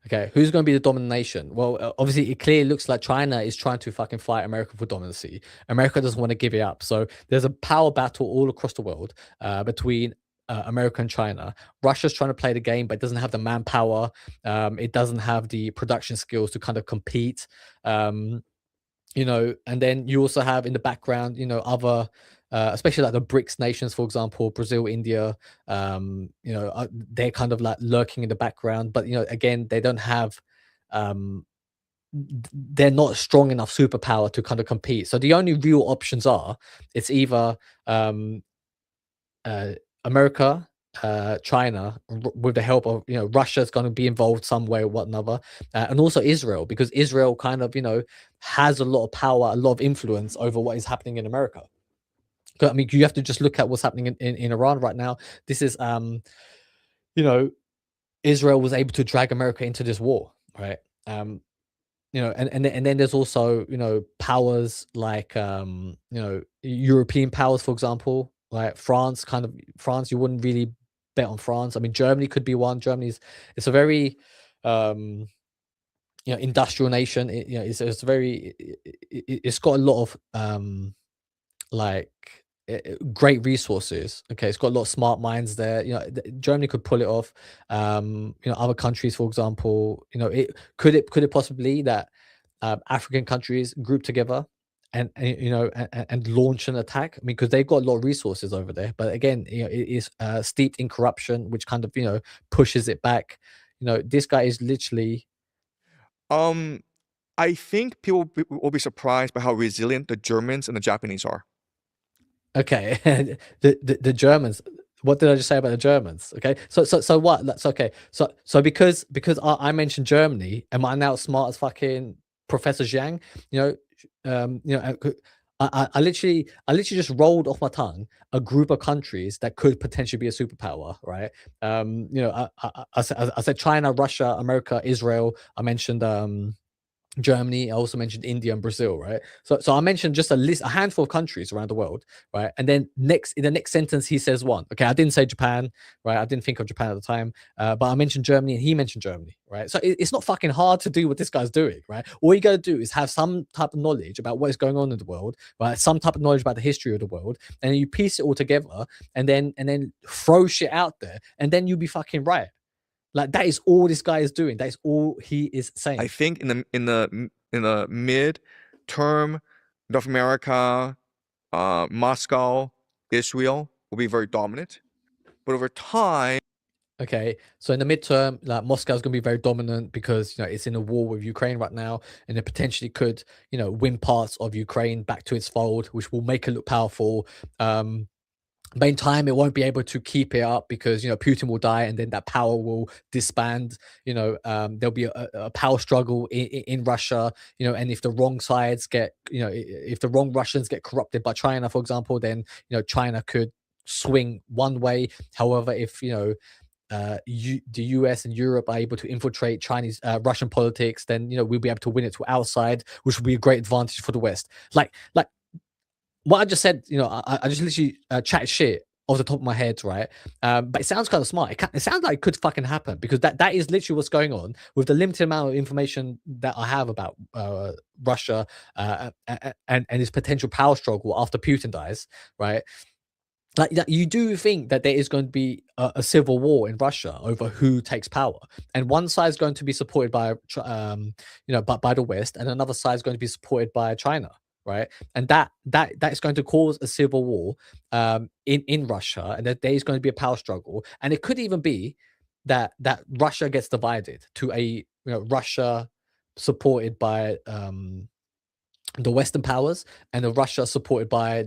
Okay, who's going to be the dominant nation? Well, obviously, it clearly looks like China is trying to fucking fight America for dominancy. America doesn't want to give it up. So there's a power battle all across the world between America and China. Russia's trying to play the game, but it doesn't have the manpower. It doesn't have the production skills to kind of compete. And then you also have in the background, other especially like the BRICS nations, for example, Brazil, India, they're kind of like lurking in the background, but again, they don't have they're not strong enough superpower to kind of compete. So the only real options are it's either America, China, with the help of Russia's going to be involved some way or what another, and also Israel, because Israel kind of has a lot of power, a lot of influence over what is happening in America. I mean, you have to just look at what's happening in Iran right now. This is Israel was able to drag America into this war, right? And then there's also powers like European powers, for example, like France. You wouldn't really bet on France. I mean, Germany could be one. It's a very industrial nation. It's very it's got a lot of like great resources. Okay, it's got a lot of smart minds there. Germany could pull it off. Other countries, for example, could it possibly that African countries group together and launch an attack? I mean, because they've got a lot of resources over there, but again, it is steeped in corruption, which kind of pushes it back. This guy is literally I think people will be surprised by how resilient the Germans and the Japanese are. okay. The Germans. What did I just say about the Germans? Okay, so what? That's okay. So because I mentioned Germany, am I now smart as fucking Professor Jiang? I literally just rolled off my tongue a group of countries that could potentially be a superpower, right? I said China, Russia, America, Israel. I mentioned Germany. I also mentioned India and Brazil, right? So I mentioned just a handful of countries around the world, right? And then in the next sentence, he says one. Okay, I didn't say Japan, right? I didn't think of Japan at the time, but I mentioned Germany and he mentioned Germany, right? So it's not fucking hard to do what this guy's doing, right? All you got to do is have some type of knowledge about what is going on in the world, right? Some type of knowledge about the history of the world, and then you piece it all together, and then throw shit out there, and then you'll be fucking right. Like that is all this guy is doing. That is all he is saying. I think in the mid-term, North America, Moscow, Israel will be very dominant, but over time. Okay, so in the midterm, like Moscow's going to be very dominant because it's in a war with Ukraine right now, and it potentially could win parts of Ukraine back to its fold, which will make it look powerful. But in time, it won't be able to keep it up because Putin will die, and then that power will disband. There'll be a power struggle in Russia. And if the wrong sides get, if the wrong Russians get corrupted by China, for example, then China could swing one way. However, if the US and Europe are able to infiltrate Russian politics, then we'll be able to win it to our side, which will be a great advantage for the West. Like what I just said, I just literally chatted shit off the top of my head, right? But it sounds kind of smart. It sounds like it could fucking happen because that is literally what's going on with the limited amount of information that I have about Russia and its potential power struggle after Putin dies, right? Like you do think that there is going to be a civil war in Russia over who takes power, and one side is going to be supported by by the West, and another side is going to be supported by China. right? And that is going to cause a civil war in Russia, and that there is going to be a power struggle, and it could even be that Russia gets divided to a Russia supported by the Western powers and a Russia supported by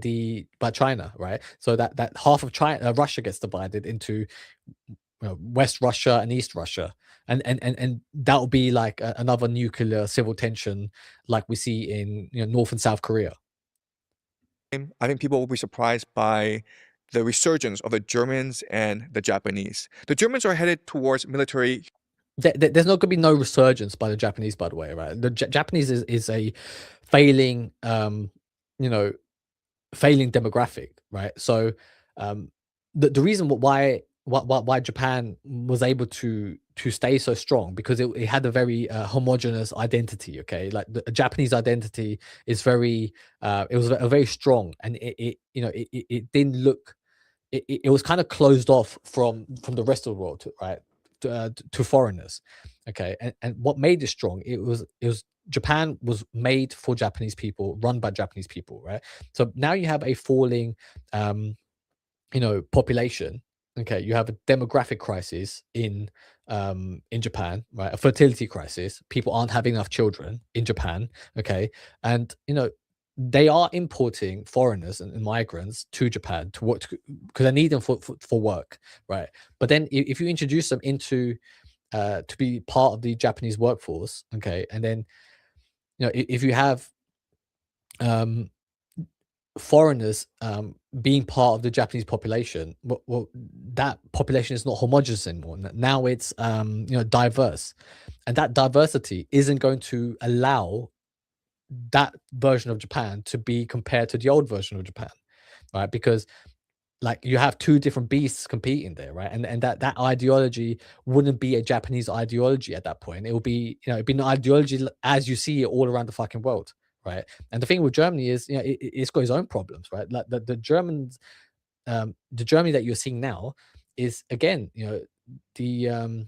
China, right? So that half of China, Russia gets divided into West Russia and East Russia, and that will be like another nuclear civil tension, like we see in North and South Korea. I think people will be surprised by the resurgence of the Germans and the Japanese. The Germans are headed towards military. There's not going to be no resurgence by the Japanese, by the way, right? The Japanese is a failing, failing demographic, right? So, the reason why Japan was able to stay so strong, because it had a very homogenous identity. Okay, like the Japanese identity is very, it was a very strong, and it didn't look, it was kind of closed off from the rest of the world, right? To foreigners. Okay, and what made it strong, it was Japan was made for Japanese people, run by Japanese people, right? So now you have a falling population. Okay, you have a demographic crisis in Japan, right? A fertility crisis. People aren't having enough children in Japan. Okay, and they are importing foreigners and migrants to Japan to work, because they need them for work, right? But then if you introduce them into to be part of the Japanese workforce, okay, and then if you have foreigners being part of the Japanese population, well, that population is not homogeneous anymore. Now it's diverse, and that diversity isn't going to allow that version of Japan to be compared to the old version of Japan, right? Because like you have two different beasts competing there, right? And that ideology wouldn't be a Japanese ideology at that point. It will be, it'd be an ideology as you see it all around the fucking world, right? And the thing with Germany is, it's got its own problems, right? Like the Germans, the Germany that you're seeing now is, again, the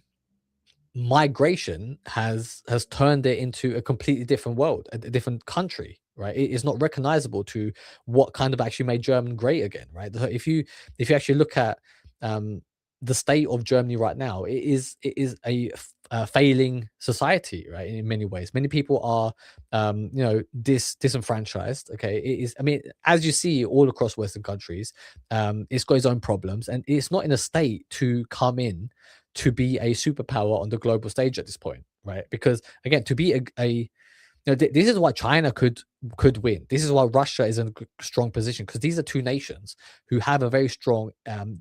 migration has turned it into a completely different world, a different country, right? It is not recognizable to what kind of actually made German great again, right? So if you actually look at the state of Germany right now, it is a failing society, right? In many ways, many people are disenfranchised. Okay, it is, I mean, as you see all across Western countries, it's got its own problems, and it's not in a state to come in to be a superpower on the global stage at this point, right? Because again, to be this is why China could win. This is why Russia is in a strong position, because these are two nations who have a very strong, a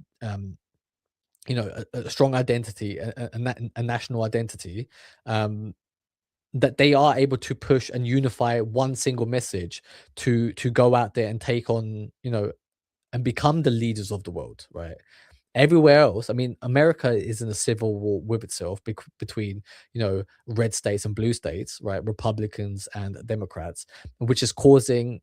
strong identity, a national identity, that they are able to push and unify one single message to go out there and take on, and become the leaders of the world, right? Everywhere else, I mean, America is in a civil war with itself between, red states and blue states, right? Republicans and Democrats, which is causing,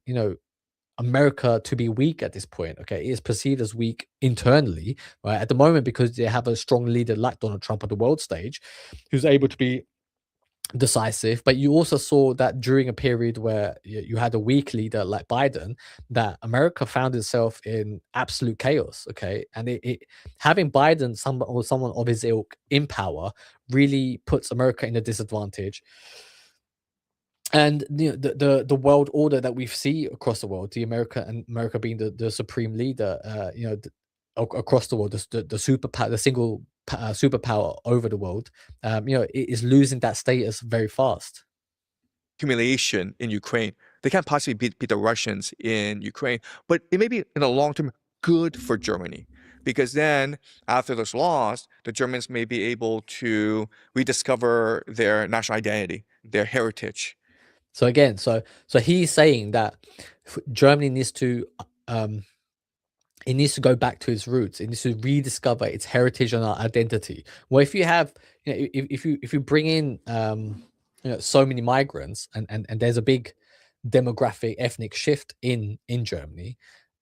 America to be weak at this point. Okay, it is perceived as weak internally, right? At the moment, because they have a strong leader like Donald Trump on the world stage, who's able to be decisive. But you also saw that during a period where you had a weak leader like Biden, that America found itself in absolute chaos. Okay, and having Biden, someone of his ilk in power, really puts America in a disadvantage. And the world order that we see across the world, America being the supreme leader, across the world, the superpower, the single superpower over the world, it is losing that status very fast. Humiliation in Ukraine. They can't possibly beat the Russians in Ukraine, but it may be in the long term good for Germany, because then after this loss, the Germans may be able to rediscover their national identity, their heritage. So again, so he's saying that Germany needs to it needs to go back to its roots. It needs to rediscover its heritage and our identity. Well, if you have, if you bring in, so many migrants, and there's a big demographic ethnic shift in Germany,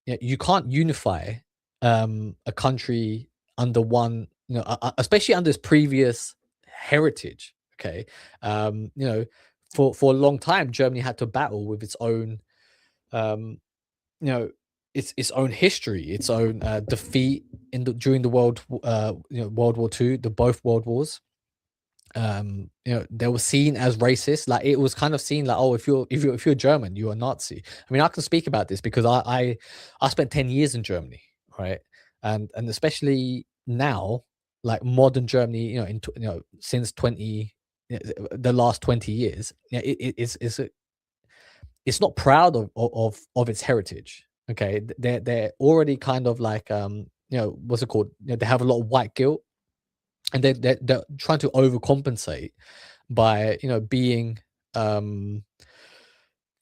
you can't unify a country under one, especially under its previous heritage. Okay, for a long time, Germany had to battle with its own you know, its own history, its own defeat during the World War II, the both World Wars. They were seen as racist. Like it was kind of seen like, oh, if you're German, you're a Nazi. I mean, I can speak about this because I spent 10 years in Germany, right? And especially now, like modern Germany, since the last 20 years, it's not proud of its heritage. Okay, they're already kind of like what's it called? They have a lot of white guilt, and they're trying to overcompensate by being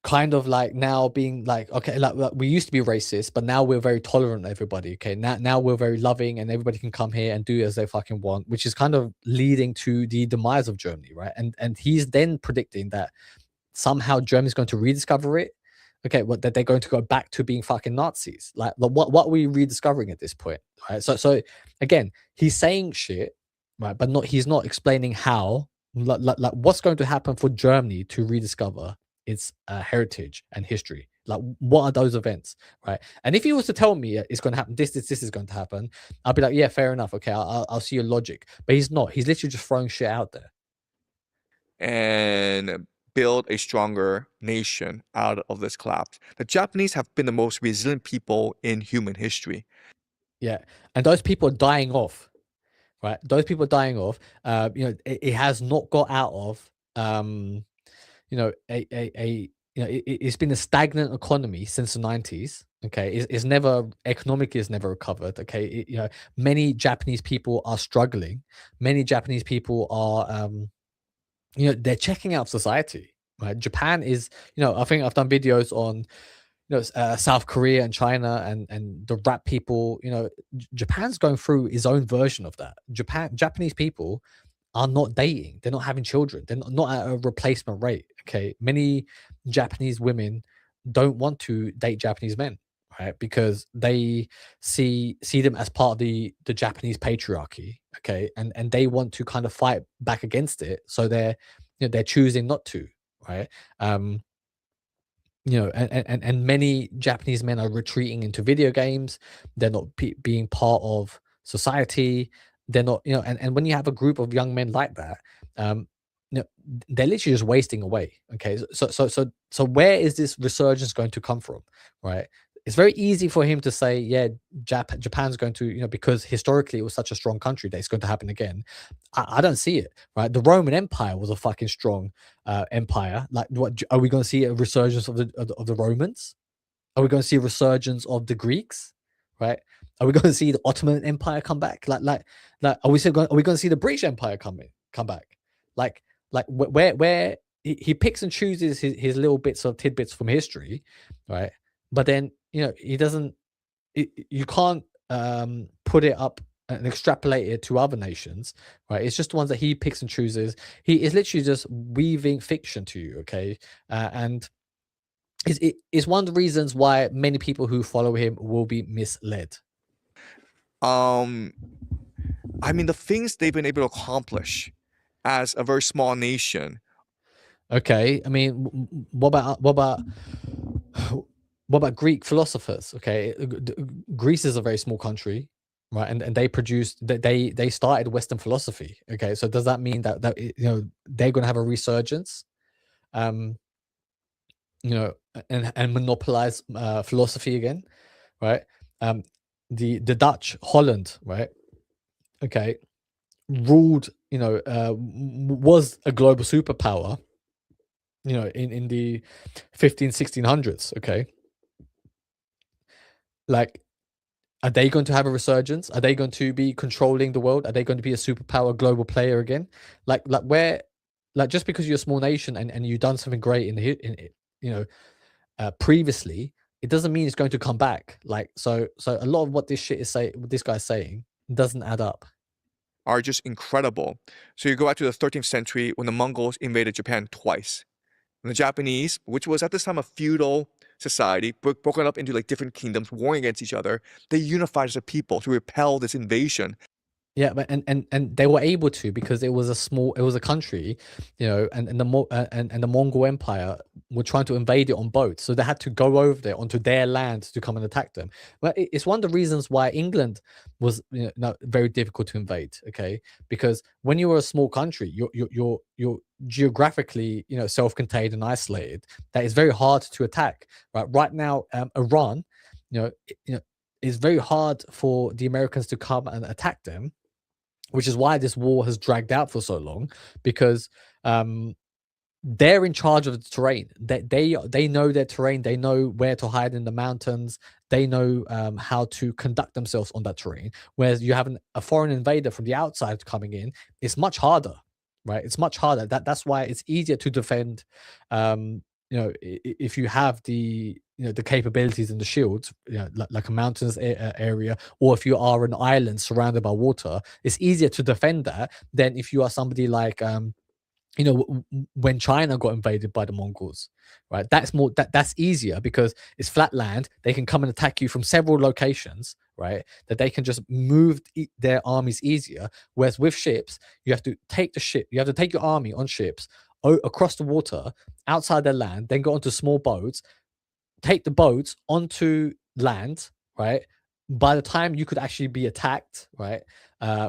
kind of like now being like, okay, like we used to be racist, but now we're very tolerant of everybody. Okay, now we're very loving, and everybody can come here and do as they fucking want, which is kind of leading to the demise of Germany, right? And he's then predicting that somehow Germany's going to rediscover it. Okay, that they're going to go back to being fucking Nazis. Like what are we rediscovering at this point? Right. So again, he's saying shit, right? But he's not explaining how, like what's going to happen for Germany to rediscover its heritage and history. Like what are those events, right? And if he was to tell me it's going to happen, this is going to happen, I'll be like, yeah, fair enough. Okay, I'll see your logic. But he's not. He's literally just throwing shit out there. And build a stronger nation out of this collapse. The Japanese have been the most resilient people in human history. Yeah, and those people are dying off, right? Those people are dying off. It has not got out of it's been a stagnant economy since the 90s. Okay, it's never economically has never recovered. Okay, many Japanese people are struggling. Many Japanese people are they're checking out society. Right, Japan is I think I've done videos on South Korea and China and the rap people. Japan's going through its own version of that. Japanese people are not dating. They're not having children. They're not at a replacement rate. Okay, many Japanese women don't want to date Japanese men, right? Because they see them as part of the Japanese patriarchy. Okay, and they want to kind of fight back against it. So they're choosing not to, right? And many Japanese men are retreating into video games. They're not being part of society. They're not, and when you have a group of young men like that, they're literally just wasting away. Okay, so where is this resurgence going to come from, right? It's very easy for him to say, yeah, Japan's going to, because historically it was such a strong country that it's going to happen again. I don't see it, right? The Roman Empire was a fucking strong empire. Like, what are we going to see a resurgence of the Romans? Are we going to see a resurgence of the Greeks, right? Are we going to see the Ottoman Empire come back? Like, are we going to see the British Empire come back? Like where he picks and chooses his little bits of tidbits from history, right? But then he doesn't. You can't put it up and extrapolate it to other nations, right? It's just the ones that he picks and chooses. He is literally just weaving fiction to you, okay? And it's one of the reasons why many people who follow him will be misled. I mean, the things they've been able to accomplish as a very small nation. Okay, I mean, what about Greek philosophers? Okay, Greece is a very small country, right? And they produced they started Western philosophy. Okay, so does that mean that they're going to have a resurgence? And monopolize philosophy again, right? The Dutch, Holland, right? Okay, ruled, was a global superpower, in the 1600s. Okay, like, are they going to have a resurgence? Are they going to be controlling the world? Are they going to be a superpower global player again? Like where, like, just because you're a small nation and you've done something great previously, it doesn't mean it's going to come back. Like, so a lot of what this guy's saying doesn't add up. Are just incredible. So you go back to the 13th century when the Mongols invaded Japan twice. And the Japanese, which was at this time a feudal society, broken up into like different kingdoms, warring against each other, they unified as a people to repel this invasion. Yeah, but and they were able to because it was a country, and the Mongol Empire were trying to invade it on boats, so they had to go over there onto their land to come and attack them. But it's one of the reasons why England was very difficult to invade. Okay, because when you were a small country, you're geographically self-contained and isolated. That is very hard to attack. Right now, Iran, it's very hard for the Americans to come and attack them, which is why this war has dragged out for so long, because they're in charge of the terrain. They know their terrain. They know where to hide in the mountains. They know how to conduct themselves on that terrain. Whereas you have a foreign invader from the outside coming in, it's much harder, right? It's much harder. That's why it's easier to defend. If you have the capabilities and the shields, like a mountainous area, or if you are an island surrounded by water, it's easier to defend that than if you are somebody like when China got invaded by the Mongols, right? That's easier because it's flat land. They can come and attack you from several locations, right? That they can just move their armies easier. Whereas with ships, you have to take your army on ships across the water outside their land, then go onto small boats, take the boats onto land, right? By the time you could actually be attacked, right,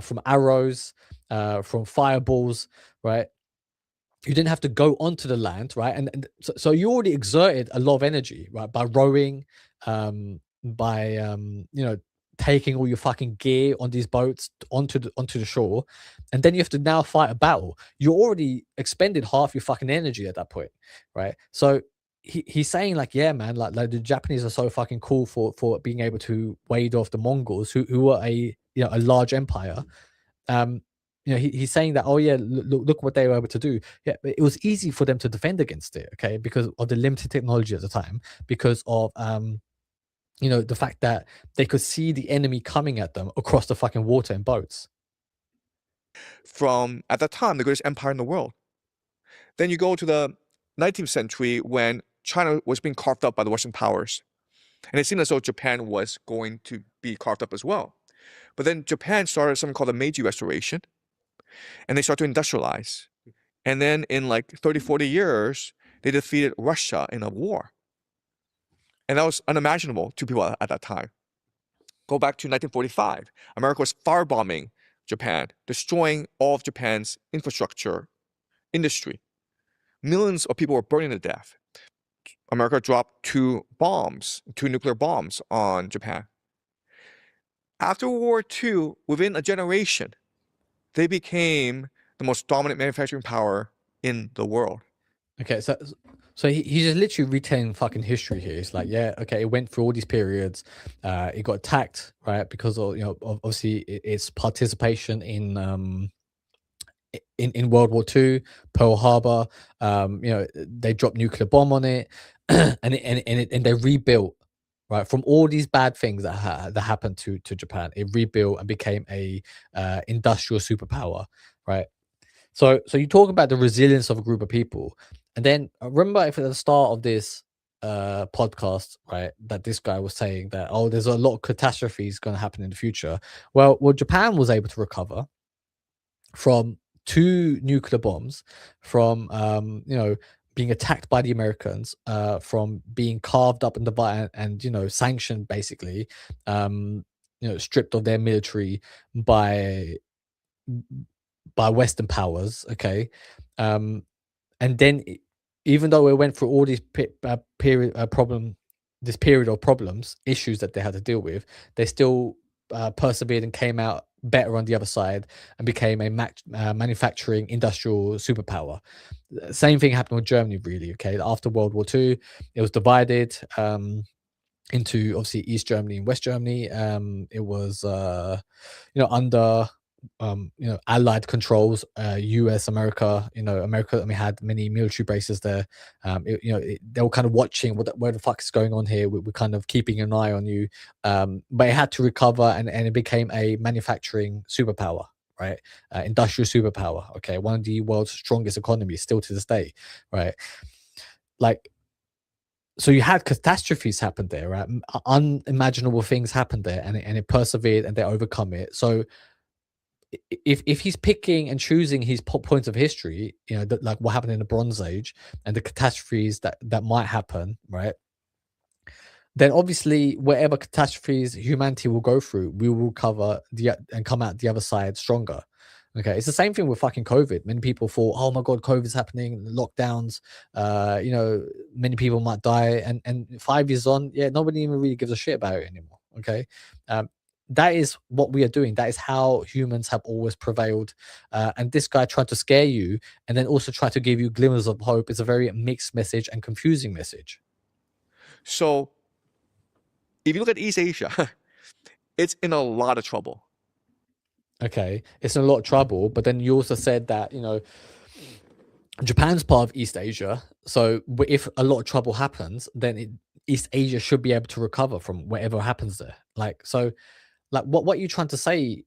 from arrows, from fireballs, right, you didn't have to go onto the land, right? So you already exerted a lot of energy, right, by rowing, by taking all your fucking gear on these boats onto the shore, and then you have to now fight a battle. You already expended half your fucking energy at that point, right? So he's saying like, yeah, man, like the Japanese are so fucking cool for being able to wade off the Mongols, who were a large empire. He's saying that, oh yeah, look what they were able to do. Yeah, but it was easy for them to defend against it, okay, because of the limited technology at the time, because of the fact that they could see the enemy coming at them across the fucking water in boats. From, at that time, the greatest empire in the world. Then you go to the 19th century when China was being carved up by the Western powers. And it seemed as though Japan was going to be carved up as well. But then Japan started something called the Meiji Restoration, and they started to industrialize. And then in like 30, 40 years, they defeated Russia in a war. And that was unimaginable to people at that time. Go back to 1945. America was firebombing Japan, destroying all of Japan's infrastructure, industry. Millions of people were burning to death. America dropped two nuclear bombs on Japan. After World War II, within a generation, they became the most dominant manufacturing power in the world. Okay, so he's just literally retelling fucking history here. It's like, yeah, okay, it went through all these periods. It got attacked, right, because of obviously its participation in World War II, Pearl Harbor. They dropped nuclear bomb on it, and they rebuilt, right, from all these bad things that happened to Japan. It rebuilt and became a industrial superpower, right? So you talk about the resilience of a group of people, and then remember if at the start of this podcast, right, that this guy was saying that, oh, there's a lot of catastrophes going to happen in the future. Well, Japan was able to recover from 2 nuclear bombs, from being attacked by the Americans, from being carved up and divided and sanctioned, basically, stripped of their military by Western powers, okay, and then even though it went through all these period of problems, issues that they had to deal with, they still persevered and came out better on the other side and became a manufacturing industrial superpower. Same thing happened with Germany, really. Okay, after World War II, it was divided into obviously East Germany and West Germany. It was under Allied controls, US, America. America, had many military bases there. They were kind of watching where the fuck is going on here. We're kind of keeping an eye on you. But it had to recover, and it became a manufacturing superpower, right? Industrial superpower. Okay, one of the world's strongest economies still to this day, right? Like, so you had catastrophes happen there, right? Unimaginable things happened there, and it persevered and they overcome it. So if he's picking and choosing his points of history, like what happened in the Bronze Age and the catastrophes that might happen, right? Then obviously whatever catastrophes humanity will go through, we will cover and come out the other side stronger. Okay, it's the same thing with fucking COVID. Many people thought, oh my god, COVID's happening, lockdowns, many people might die, and 5 years on, yeah, nobody even really gives a shit about it anymore. Okay, that is what we are doing. That is how humans have always prevailed. And this guy tried to scare you and then also try to give you glimmers of hope is a very mixed message and confusing message. So if you look at East Asia, it's in a lot of trouble. Okay, it's in a lot of trouble. But then you also said that, Japan's part of East Asia. So if a lot of trouble happens, then East Asia should be able to recover from whatever happens there. What are you trying to say,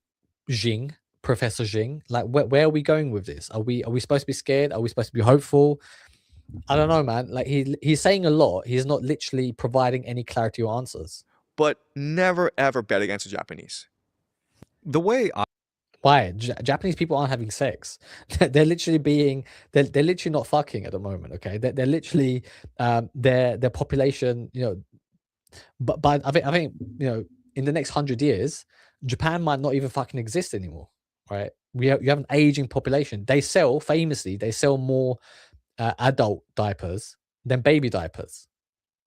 Jing, Professor Jing? Like, where are we going with this? Are we supposed to be scared? Are we supposed to be hopeful? I don't know, man. Like he's saying a lot. He's not literally providing any clarity or answers. But never ever bet against the Japanese. The way Why? Japanese people aren't having sex. They're literally they're literally not fucking at the moment. Okay, they're literally their population. But I think in the next 100 years, Japan might not even fucking exist anymore. Right? You have an aging population. They sell more adult diapers than baby diapers.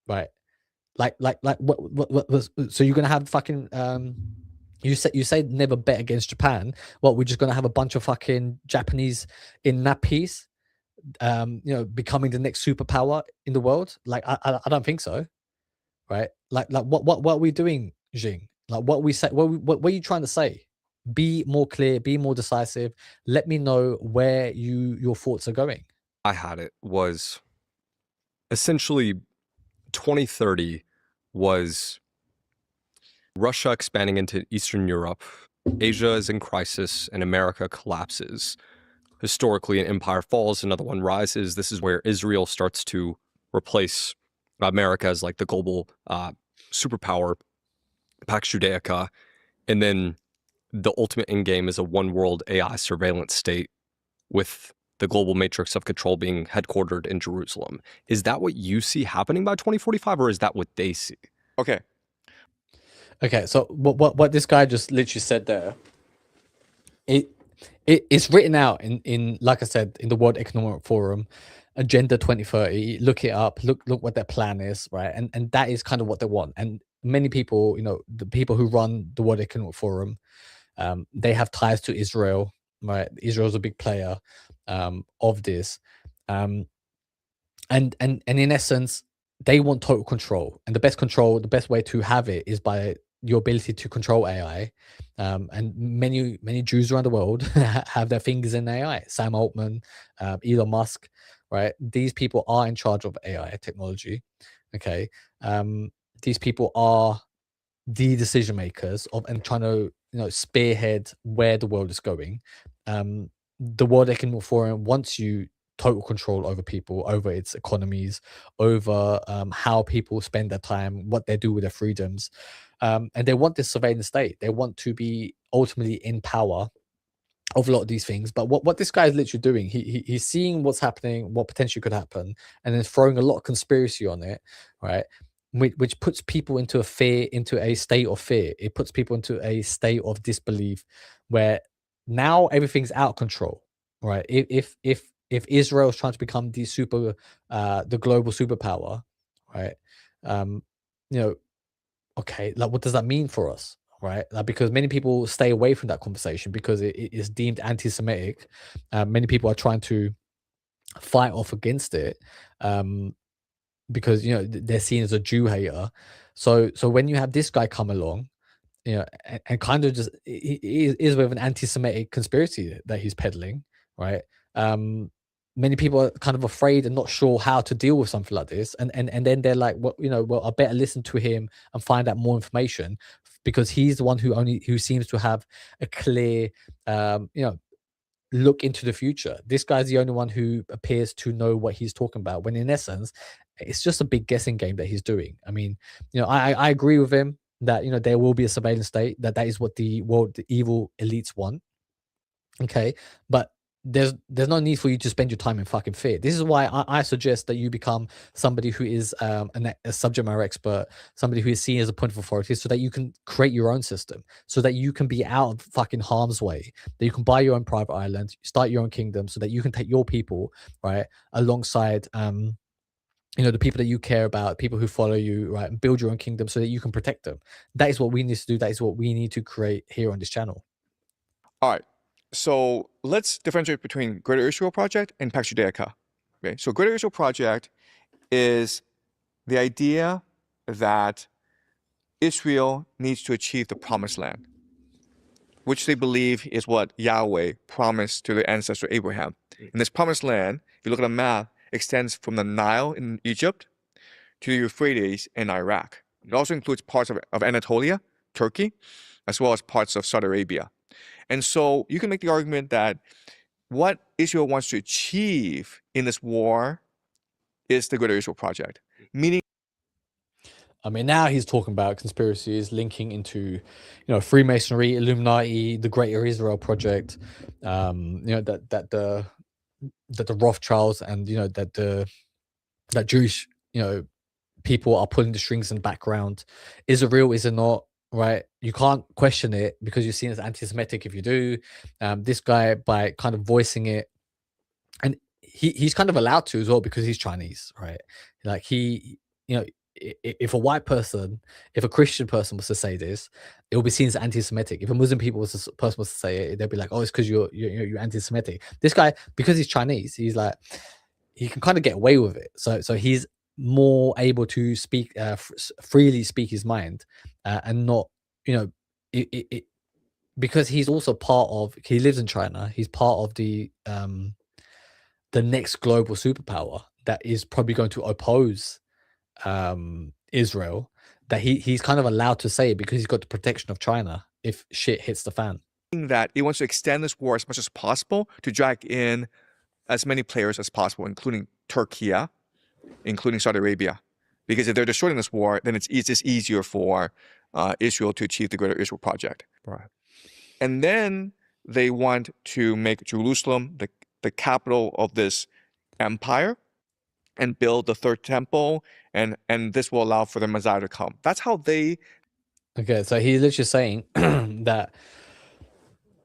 Right? What so you're gonna have fucking you say never bet against Japan. What, we're just gonna have a bunch of fucking Japanese in nappies, becoming the next superpower in the world? Like I don't think so, right? What are we doing, Jing? Like what are you trying to say? Be more clear, be more decisive. Let me know where your thoughts are going. I had it was essentially 2030 was Russia expanding into Eastern Europe, Asia is in crisis, and America collapses. Historically, an empire falls, another one rises. This is where Israel starts to replace America as like the global superpower, Pax Judaica. And then the ultimate end game is a one world AI surveillance state with the global matrix of control being headquartered in Jerusalem. Is that what you see happening by 2045, or is that what they see? Okay, so what this guy just literally said there, it's written out in like I said, in the World Economic Forum, Agenda 2030. Look it up. Look what their plan is, right? And that is kind of what they want. And many people, the people who run the World Economic Forum, they have ties to Israel, right? Israel's a big player of this, and in essence, they want total control. And the best way to have it is by your ability to control AI. And many Jews around the world have their fingers in AI. Sam Altman, Elon Musk, right? These people are in charge of AI technology. Okay, these people are the decision makers and trying to spearhead where the world is going. The World Economic Forum wants you total control over people, over its economies, over how people spend their time, what they do with their freedoms. And they want this surveillance state. They want to be ultimately in power of a lot of these things. But what this guy is literally doing, he's seeing what's happening, what potentially could happen, and then throwing a lot of conspiracy on it, right? Which puts people into a state of fear. It puts people into a state of disbelief, where now everything's out of control, right? If Israel is trying to become the global superpower, right? Okay, like what does that mean for us, right? Like, because many people stay away from that conversation because it is deemed anti-Semitic. Many people are trying to fight off against it because they're seen as a Jew hater. So when you have this guy come along, and kind of just he is with an anti-Semitic conspiracy that he's peddling, right? Many people are kind of afraid and not sure how to deal with something like this, and then they're like, well, I better listen to him and find out more information, because he's the one who seems to have a clear look into the future. This guy's the only one who appears to know what he's talking about, when in essence it's just a big guessing game that he's doing. I mean, I agree with him that there will be a surveillance state, that is what the evil elites want. Okay, but there's no need for you to spend your time in fucking fear. This is why I suggest that you become somebody who is a subject matter expert, somebody who is seen as a point of authority, so that you can create your own system, so that you can be out of fucking harm's way, that you can buy your own private island, start your own kingdom, so that you can take your people, right, alongside the people that you care about, people who follow you, right, and build your own kingdom so that you can protect them. That is what we need to do. That is what we need to create here on this channel. All right. So let's differentiate between Greater Israel Project and Pax Judaica. Okay. So Greater Israel Project is the idea that Israel needs to achieve the promised land, which they believe is what Yahweh promised to their ancestor Abraham. And this promised land, if you look at a map, extends from the Nile in Egypt to the Euphrates in Iraq. It also includes parts of Anatolia, Turkey, as well as parts of Saudi Arabia. And so you can make the argument that what Israel wants to achieve in this war is the Greater Israel Project, meaning I mean, now he's talking about conspiracies linking into, Freemasonry, Illuminati, the Greater Israel Project. That the Rothschilds and that Jewish people are pulling the strings in the background. Is it real? Is it not? Right? You can't question it because you're seen as anti-Semitic if you do. This guy, by kind of voicing it, and he's kind of allowed to as well because he's Chinese, right? Like if a white person, if a Christian person was to say this, it will be seen as anti-Semitic. If a Muslim person was to say it, they'll be like, "Oh, it's because you're anti-Semitic." This guy, because he's Chinese, he's like he can kind of get away with it. So he's more able to speak freely speak his mind and not because he's also he lives in China. He's part of the next global superpower that is probably going to oppose Israel, that he's kind of allowed to say it because he's got the protection of China if shit hits the fan. that it wants to extend this war as much as possible to drag in as many players as possible, including Turkey, including Saudi Arabia. Because if they're destroying this war, then it's just easier for Israel to achieve the Greater Israel Project. Right. And then they want to make Jerusalem the capital of this empire and build the third temple, and this will allow for the Messiah to come. That's how they... Okay, so he's literally saying that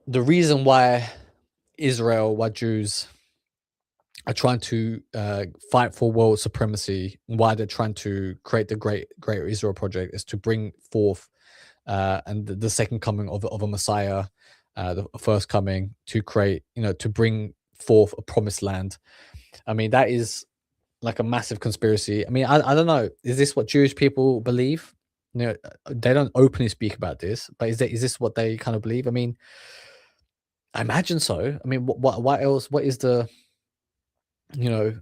the reason why Jews are trying to fight for world supremacy, why they're trying to create the Greater Israel Project, is to bring forth and the second coming of a Messiah, the first coming, to create, to bring forth a promised land. I mean, that is like a massive conspiracy. I mean, I don't know. Is this what Jewish people believe? They don't openly speak about this, but is this what they kind of believe? I mean, I imagine so. I mean, what else? What is the, I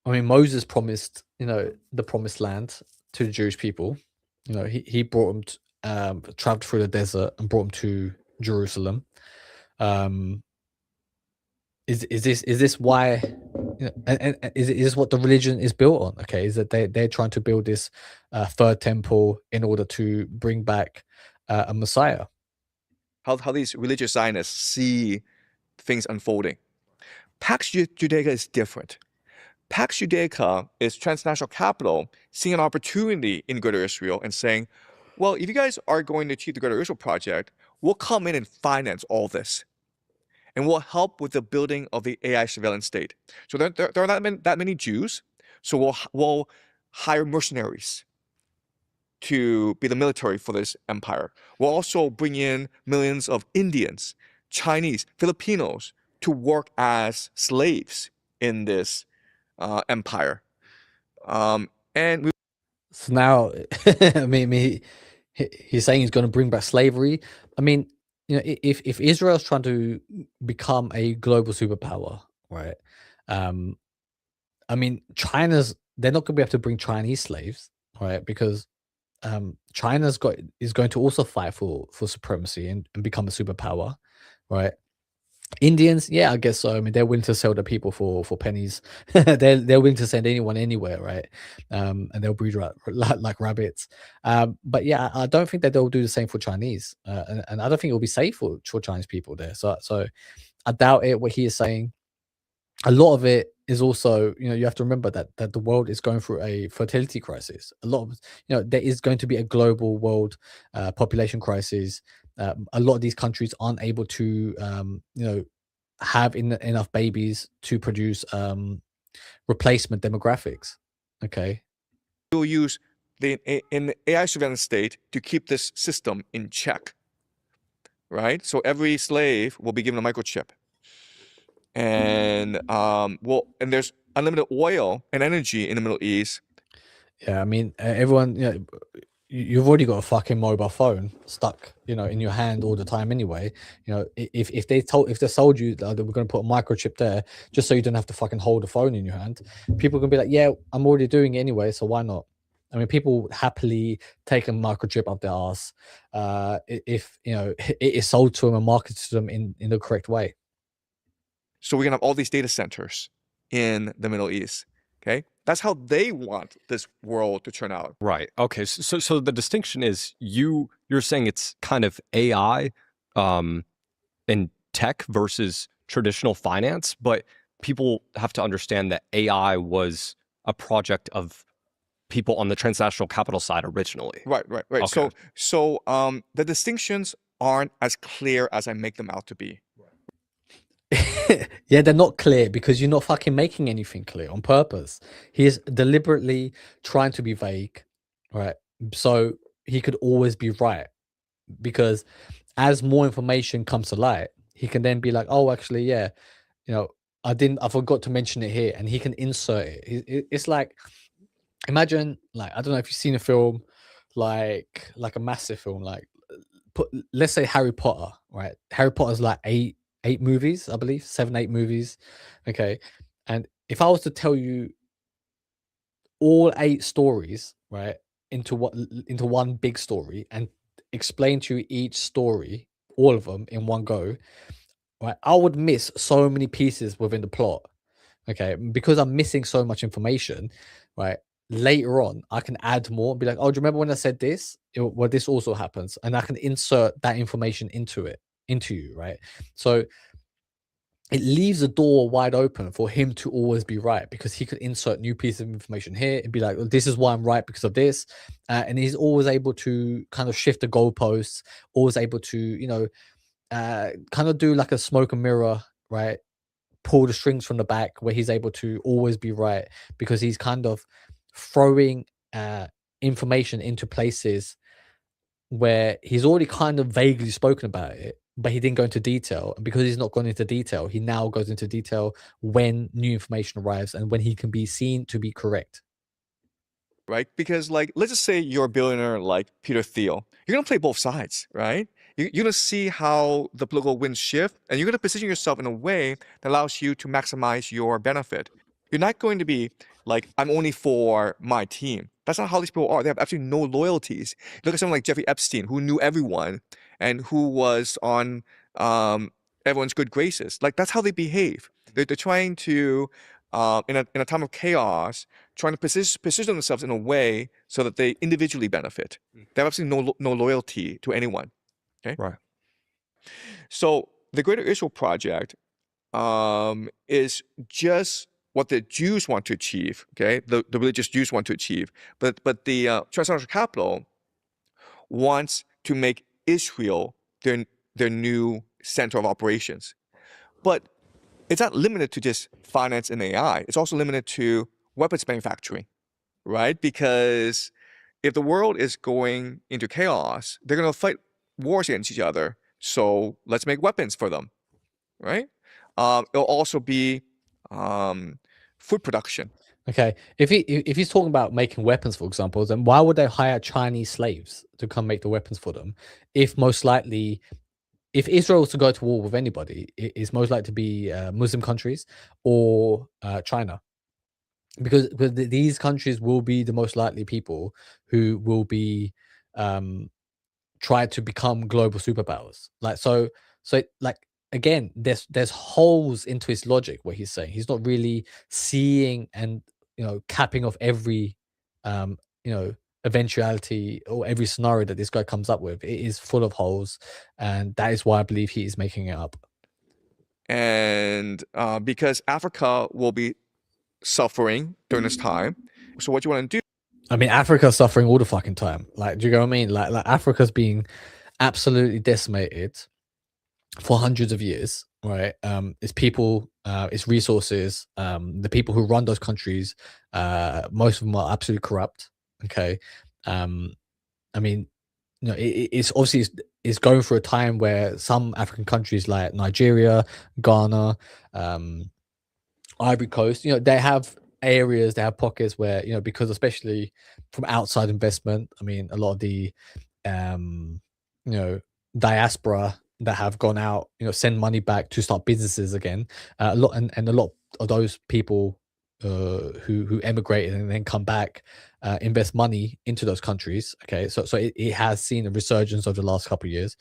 mean, Moses promised, the promised land to the Jewish people. He brought them, traveled through the desert and brought them to Jerusalem. Is this why? And is this what the religion is built on? Okay, is that they're trying to build this third temple in order to bring back a Messiah? How these religious Zionists see things unfolding. Pax Judaica is different. Pax Judaica is transnational capital seeing an opportunity in Greater Israel and saying, well, if you guys are going to achieve the Greater Israel Project, we'll come in and finance all this. And we'll help with the building of the AI surveillance state. So there are not that many Jews, so we'll hire mercenaries to be the military for this empire. We'll also bring in millions of Indians, Chinese, Filipinos to work as slaves in this empire. And so now, I mean, he's saying he's going to bring back slavery. I mean, if Israel's trying to become a global superpower, right? I mean, they're not going to be able to bring Chinese slaves, right? Because China's is going to also fight for supremacy and become a superpower, right? Indians, yeah, I guess so. I mean, they're willing to sell their people for pennies. They're willing to send anyone anywhere, right? And they'll breed like rabbits. But yeah, I don't think that they'll do the same for Chinese, and I don't think it'll be safe for Chinese people there. So I doubt it. What he is saying, a lot of it is also, you have to remember that the world is going through a fertility crisis. A lot of, there is going to be a global world population crisis. A lot of these countries aren't able to, have enough babies to produce replacement demographics. Okay. We'll use in the AI surveillance state to keep this system in check, right? So every slave will be given a microchip, and and there's unlimited oil and energy in the Middle East. Yeah, I mean, everyone, you've already got a fucking mobile phone stuck, in your hand all the time anyway. If they sold you that we're going to put a microchip there just so you don't have to fucking hold a phone in your hand, people can be like, yeah, I'm already doing it anyway, so why not? I mean, people would happily take a microchip up their ass if it is sold to them and marketed to them in the correct way. So we're gonna have all these data centers in the Middle East. Okay, that's how they want this world to turn out. Right. Okay. So the distinction is you're saying it's kind of AI and tech versus traditional finance, but people have to understand that AI was a project of people on the transnational capital side originally. Right. Okay. So the distinctions aren't as clear as I make them out to be. Yeah, they're not clear because you're not fucking making anything clear on purpose. He is deliberately trying to be vague, right? So he could always be right, because as more information comes to light, he can then be like, oh, actually, yeah, I forgot to mention it here, and he can insert it. It's like, imagine, like, I don't know if you've seen a film, like a massive film, like, let's say Harry Potter, right? Harry Potter's like eight movies, I believe, 7, 8 movies. Okay. And if I was to tell you all 8 stories, right, into one big story, and explain to you each story, all of them in one go, right, I would miss so many pieces within the plot. Okay, because I'm missing so much information, right? Later on, I can add more and be like, oh, do you remember when I said this? Well, this also happens, and I can insert that information into you, right? So it leaves the door wide open for him to always be right, because he could insert new pieces of information here and be like, well, this is why I'm right because of this. And he's always able to kind of shift the goalposts, always able to, kind of do like a smoke and mirror, right? Pull the strings from the back, where he's able to always be right, because he's kind of throwing information into places where he's already kind of vaguely spoken about it, but he didn't go into detail. And because he's not gone into detail, he now goes into detail when new information arrives and when he can be seen to be correct. Right? Because, like, let's just say you're a billionaire like Peter Thiel. You're gonna play both sides, right? You're gonna see how the political winds shift, and you're gonna position yourself in a way that allows you to maximize your benefit. You're not going to be like, I'm only for my team. That's not how these people are. They have absolutely no loyalties. Look at someone like Jeffrey Epstein, who knew everyone and who was on everyone's good graces. Like, that's how they behave. They're trying to, in a time of chaos, trying to position themselves in a way so that they individually benefit. They have absolutely no loyalty to anyone. Okay. Right. So the Greater Israel Project is just what the Jews want to achieve. Okay, the religious Jews want to achieve, but the transnational capital wants to make Israel their new center of operations. But it's not limited to just finance and AI. It's also limited to weapons manufacturing, right? Because if the world is going into chaos, they're going to fight wars against each other. So let's make weapons for them, right? It'll also be food production. Okay, if he's talking about making weapons, for example, then why would they hire Chinese slaves to come make the weapons for them? If most likely, if Israel was to go to war with anybody, it is most likely to be Muslim countries or China, because these countries will be the most likely people who will be try to become global superpowers. Like, so like, again, there's holes into his logic what he's saying. He's not really seeing and capping off every um you know eventuality or every scenario that this guy comes up with. It is full of holes, and that is why I believe he is making it up. And because Africa will be suffering during this time. So what you want to do? I mean, Africa's suffering all the fucking time. Like, do you know what I mean? Like Africa's being absolutely decimated for hundreds of years, right? It's people, it's resources. The people who run those countries, most of them are absolutely corrupt. Okay, I mean, it's obviously it's going through a time where some African countries like Nigeria, Ghana, Ivory Coast, they have areas, they have pockets where, because especially from outside investment, I mean, a lot of the, um, diaspora that have gone out, send money back to start businesses again. A lot and a lot of those people who emigrated and then come back, invest money into those countries. Okay, so it has seen a resurgence over the last couple of years.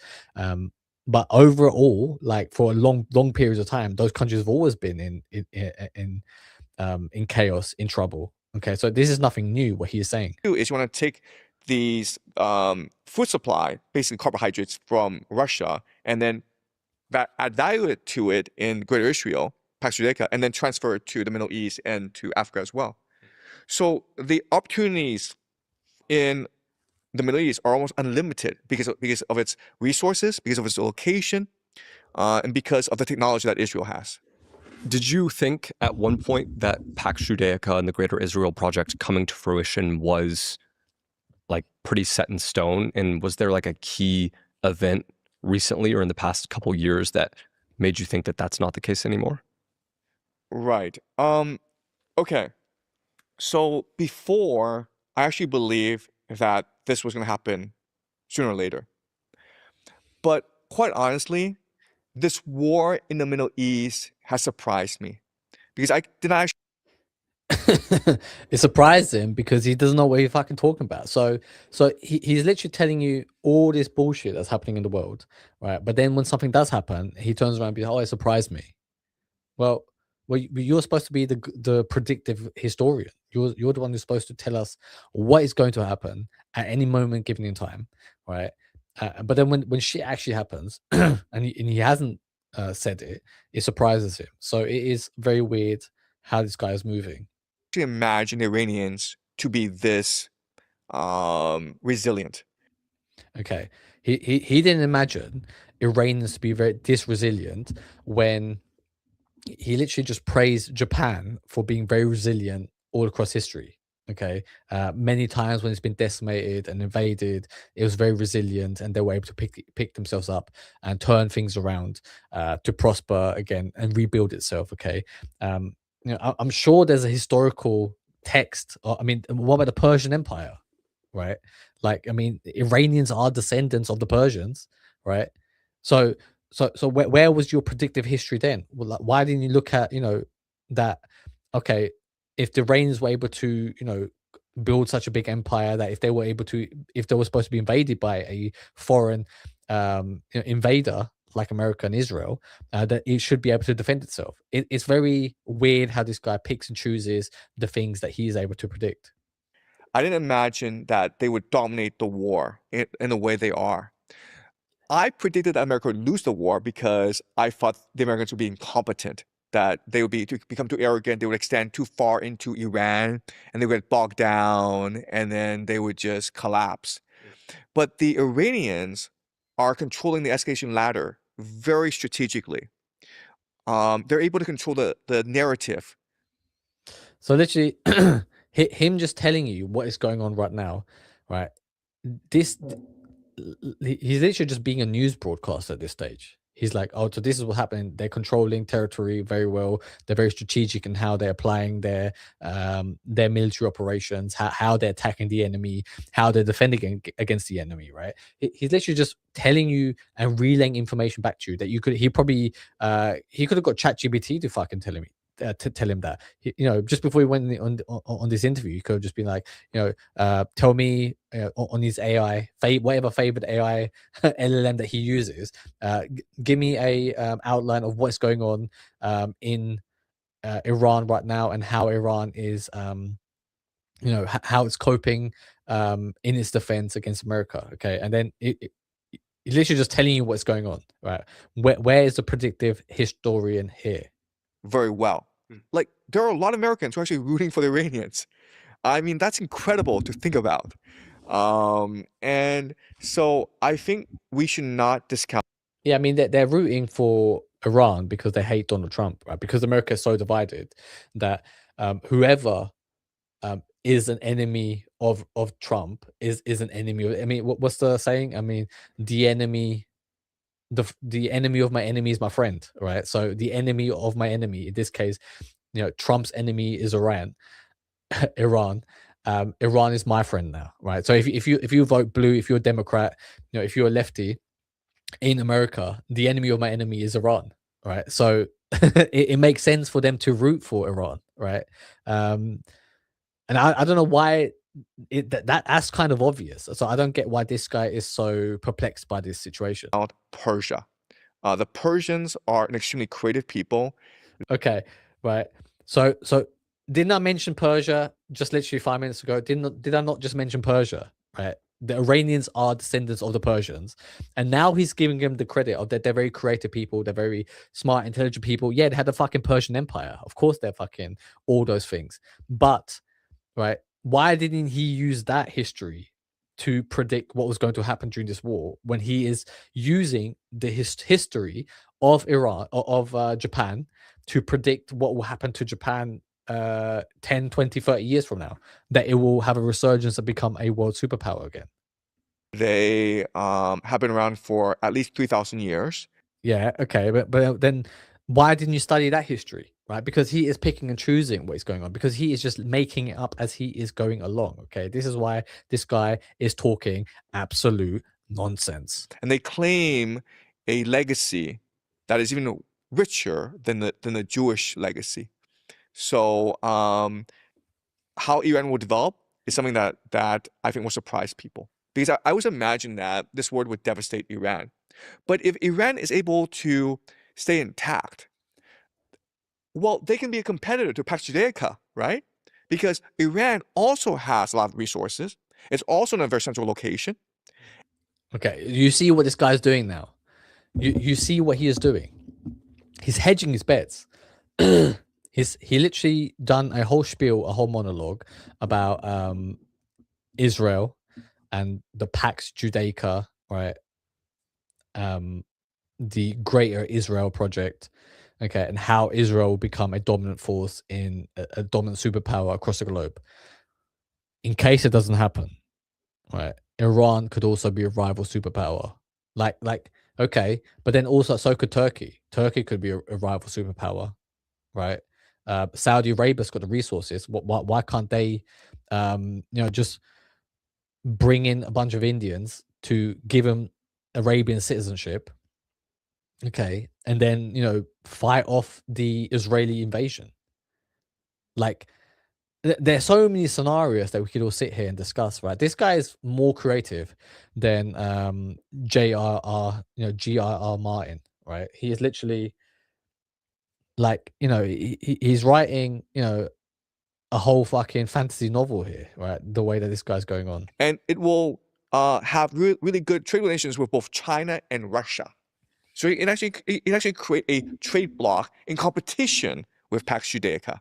But overall, like for a long periods of time, those countries have always been in chaos, in trouble. Okay, so this is nothing new. What he is saying Is you want to take these food supply, basically carbohydrates from Russia, and then add value to it in Greater Israel, Pax Judaica, and then transfer it to the Middle East and to Africa as well. So the opportunities in the Middle East are almost unlimited because of its resources, because of its location, and because of the technology that Israel has. Did you think at one point that Pax Judaica and the Greater Israel Project coming to fruition was like pretty set in stone? And was there like a key event recently or in the past couple years that made you think that that's not the case anymore? Right. Okay. So before, I actually believed that this was going to happen sooner or later. But quite honestly, this war in the Middle East has surprised me because I did not actually. It surprised him because he doesn't know what he's fucking talking about. So he's literally telling you all this bullshit that's happening in the world, right? But then when something does happen, he turns around and be like, "Oh, it surprised me." Well, you're supposed to be the predictive historian. You're the one who's supposed to tell us what is going to happen at any moment given in time, right? But then when shit actually happens, and he hasn't said it, it surprises him. So it is very weird how this guy is moving. Imagine the Iranians to be this resilient. Okay, he didn't imagine Iranians to be this resilient when he literally just praised Japan for being very resilient all across history. Okay, many times when it's been decimated and invaded, it was very resilient, and they were able to pick themselves up and turn things around to prosper again and rebuild itself. Okay, I'm sure there's a historical text. I mean, what about the Persian Empire, right? Like, I mean, Iranians are descendants of the Persians, right? So where was your predictive history then? Well, like, why didn't you look at that? Okay, if the Iranians were able to build such a big empire, that if they were supposed to be invaded by a foreign invader like America and Israel, that it should be able to defend itself. It's very weird how this guy picks and chooses the things that he is able to predict. I didn't imagine that they would dominate the war in the way they are. I predicted that America would lose the war because I thought the Americans would be incompetent, that they would become too arrogant, they would extend too far into Iran, and they would get bogged down, and then they would just collapse. But the Iranians are controlling the escalation ladder very strategically. They're able to control the narrative. So literally, him just telling you what is going on right now, right? He's literally just being a news broadcaster at this stage. He's like, oh, so this is what's happening. They're controlling territory very well. They're very strategic in how they're applying their military operations, how they're attacking the enemy, how they're defending against the enemy, right? He's literally just telling you and relaying information back to you that he could have got ChatGPT to fucking to tell him that. Just before he went on this interview, he could have just been like, tell me on his AI, whatever favorite AI LLM that he uses, give me a outline of what's going on in Iran right now, and how Iran is, how it's coping in its defense against America. Okay, and then it's literally just telling you what's going on, right? Where is the predictive historian here? Very well. Like, there are a lot of Americans who are actually rooting for the Iranians. I mean, that's incredible to think about. And so I think we should not discount. Yeah, I mean, they're rooting for Iran because they hate Donald Trump, right? Because America is so divided that whoever is an enemy of Trump is an enemy of, I mean, what's the saying? I mean, the enemy of my enemy is my friend, right? So the enemy of my enemy, in this case, Trump's enemy is Iran. Iran. Iran is my friend now, right? So if you vote blue, if you're a Democrat, if you're a lefty in America, the enemy of my enemy is Iran, right? So it makes sense for them to root for Iran, right? And I don't know why that's kind of obvious. So I don't get why this guy is so perplexed by this situation. Persia. The Persians are an extremely creative people. Okay, right. So didn't I mention Persia just literally 5 minutes ago? Did I not just mention Persia? Right. The Iranians are descendants of the Persians, and now he's giving them the credit of that they're very creative people, they're very smart, intelligent people. Yeah, they had the fucking Persian Empire. Of course, they're fucking all those things. But right, why didn't he use that history to predict what was going to happen during this war, when he is using the history of Iran, of Japan, to predict what will happen to Japan 10, 20, 30 years from now, that it will have a resurgence and become a world superpower again? They have been around for at least 3,000 years. Yeah, okay, but then why didn't you study that history, right? Because he is picking and choosing what is going on, because he is just making it up as he is going along, okay? This is why this guy is talking absolute nonsense. And they claim a legacy that is even richer than the Jewish legacy. So how Iran will develop is something that I think will surprise people. Because I always imagine that this war would devastate Iran. But if Iran is able to stay intact, well, they can be a competitor to Pax Judaica, right? Because Iran also has a lot of resources. It's also in a very central location. Okay, you see what this guy's doing now. You see what he is doing. He's hedging his bets. He literally done a whole spiel, a whole monologue about Israel and the Pax Judaica, right? The Greater Israel Project, okay, and how Israel will become a dominant force in a dominant superpower across the globe. In case it doesn't happen, right, Iran could also be a rival superpower. Like okay, but then also so could Turkey. Turkey could be a rival superpower, right? Saudi Arabia's got the resources. Why can't they, just bring in a bunch of Indians to give them Arabian citizenship, okay, and then fight off the Israeli invasion? Like, there's so many scenarios that we could all sit here and discuss, right? This guy is more creative than G.R.R. Martin, right? He is literally like, he's writing, a whole fucking fantasy novel here, right? The way that this guy's going on. And it will have really good trade relations with both China and Russia. So it actually create a trade bloc in competition with Pax Judaica.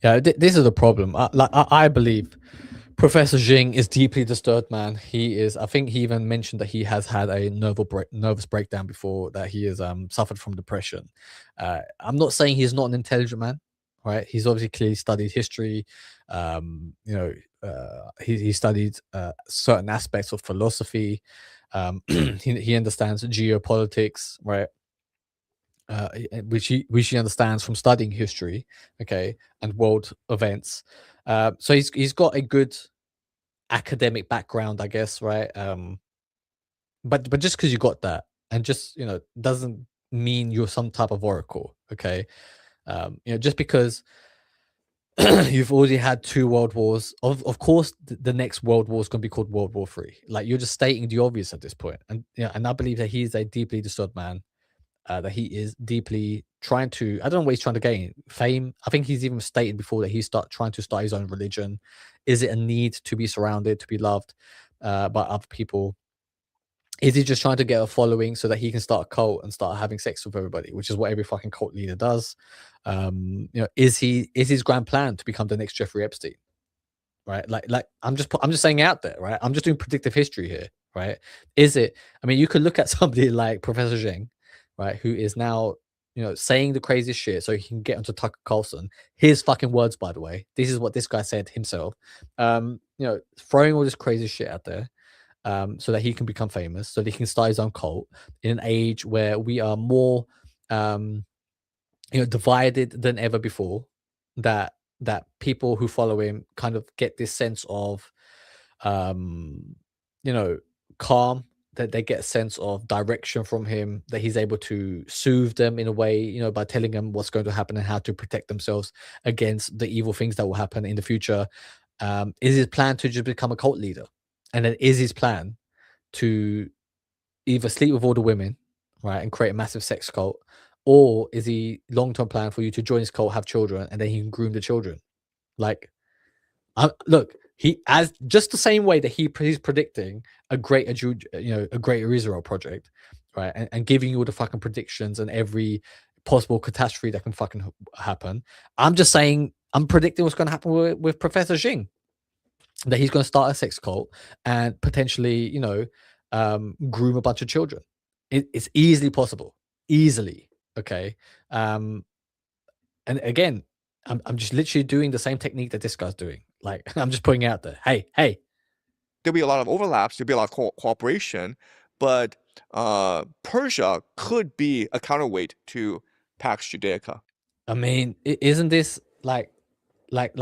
Yeah, this is the problem. I believe Professor Jiang is deeply disturbed, man. He is. I think he even mentioned that he has had a nervous breakdown before, that he has suffered from depression. I'm not saying he's not an intelligent man, right? He's obviously clearly studied history. He studied certain aspects of philosophy. He understands geopolitics, right? Which he understands from studying history, okay, and world events. So he's got a good academic background, I guess, right? But just because you got that, and just doesn't mean you're some type of oracle, okay? Just because you've already had 2 world wars, of course the next world war is going to be called World War III. Like, you're just stating the obvious at this point. And I believe that he is a deeply disturbed man, that he is deeply trying to, I don't know what he's trying to gain, fame. I think he's even stated before that he's trying to start his own religion. Is it a need to be surrounded, to be loved by other people? Is he just trying to get a following so that he can start a cult and start having sex with everybody, which is what every fucking cult leader does? Is his grand plan to become the next Jeffrey Epstein? Right? Like I'm just saying out there, right? I'm just doing predictive history here, right? Is it? I mean, you could look at somebody like Professor Jiang, right, who is now saying the craziest shit so he can get onto Tucker Carlson. His fucking words, by the way. This is what this guy said himself. Throwing all this crazy shit out there. So that he can become famous, so that he can start his own cult in an age where we are more, divided than ever before. That people who follow him kind of get this sense of, calm. That they get a sense of direction from him. That he's able to soothe them in a way, by telling them what's going to happen and how to protect themselves against the evil things that will happen in the future. Is his plan to just become a cult leader? And then is his plan to either sleep with all the women, right, and create a massive sex cult, or is he long-term plan for you to join his cult, have children, and then he can groom the children? Like, look, he, as just the same way that he's predicting a greater Israel project, right, and giving you all the fucking predictions and every possible catastrophe that can fucking happen. I'm just saying, I'm predicting what's going to happen with Professor Xing. That he's going to start a sex cult and potentially, groom a bunch of children. It's easily possible, easily. Okay. And again, I'm just literally doing the same technique that this guy's doing. Like, I'm just putting it out there. Hey, There'll be a lot of overlaps. There'll be a lot of cooperation, but Persia could be a counterweight to Pax Judaica. I mean, isn't this like,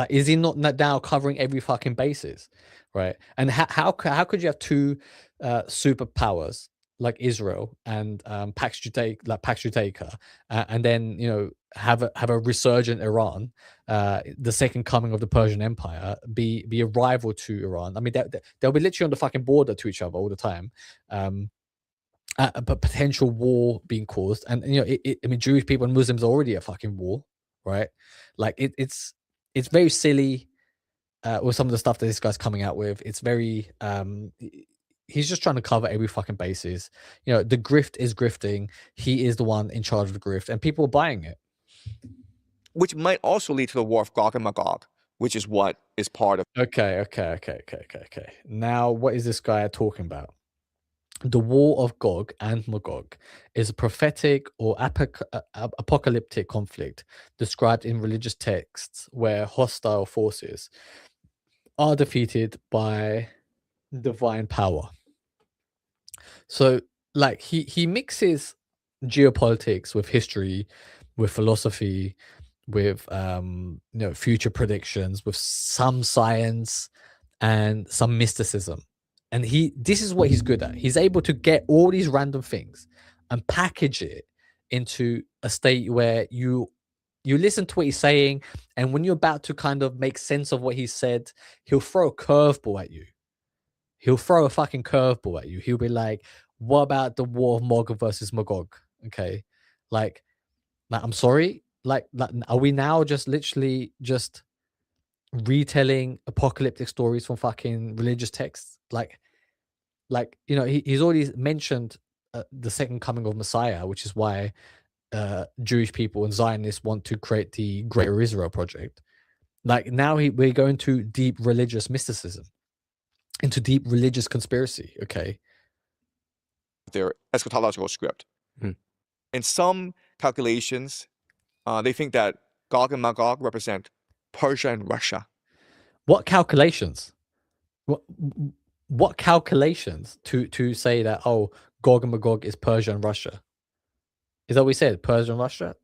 is he not now covering every fucking basis, right? And how could you have two superpowers like Israel and Pax Judaica, and then have a resurgent Iran, the second coming of the Persian Empire, be a rival to Iran? I mean, they'll be literally on the fucking border to each other all the time. But potential war being caused, and I mean, Jewish people and Muslims are already at fucking war, right? Like, it's very silly with some of the stuff that this guy's coming out with. It's very he's just trying to cover every fucking basis. The grift is grifting. He is the one in charge of the grift, and people are buying it. Which might also lead to the war of Gog and Magog, which is what is part of. Okay. Now, what is this guy talking about? The war of Gog and Magog is a prophetic or apocalyptic conflict described in religious texts where hostile forces are defeated by divine power. So, like, he mixes geopolitics with history, with philosophy, with future predictions, with some science and some mysticism. And this is what he's good at. He's able to get all these random things and package it into a state where you listen to what he's saying, and when you're about to kind of make sense of what he said, he'll throw a curveball at you. He'll throw a fucking curveball at you. He'll be like, what about the war of Magog versus Magog? Okay. Like I'm sorry. Like, are we now just literally just retelling apocalyptic stories from fucking religious texts? He's already mentioned the second coming of Messiah, which is why Jewish people and Zionists want to create the Greater Israel Project. Like, now we're going to deep religious mysticism, into deep religious conspiracy. Okay. Their eschatological script. In some calculations, they think that Gog and Magog represent Persia and Russia. What calculations? What calculations to say that, oh, Gog and Magog is Persia and Russia? Is that what we said? Persia and Russia?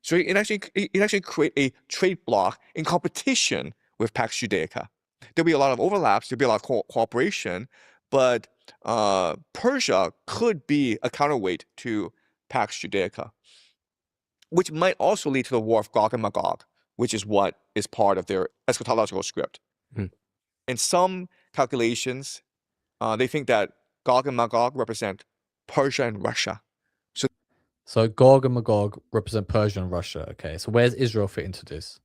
So it actually create a trade bloc in competition with Pax Judaica. There'll be a lot of overlaps. There'll be a lot of cooperation, but Persia could be a counterweight to Pax Judaica. which might also lead to the war of Gog and Magog, which is what is part of their eschatological script. Hmm. In some calculations, they think that Gog and Magog represent Persia and Russia. So Gog and Magog represent Persia and Russia. Okay, so where's Israel fit into this?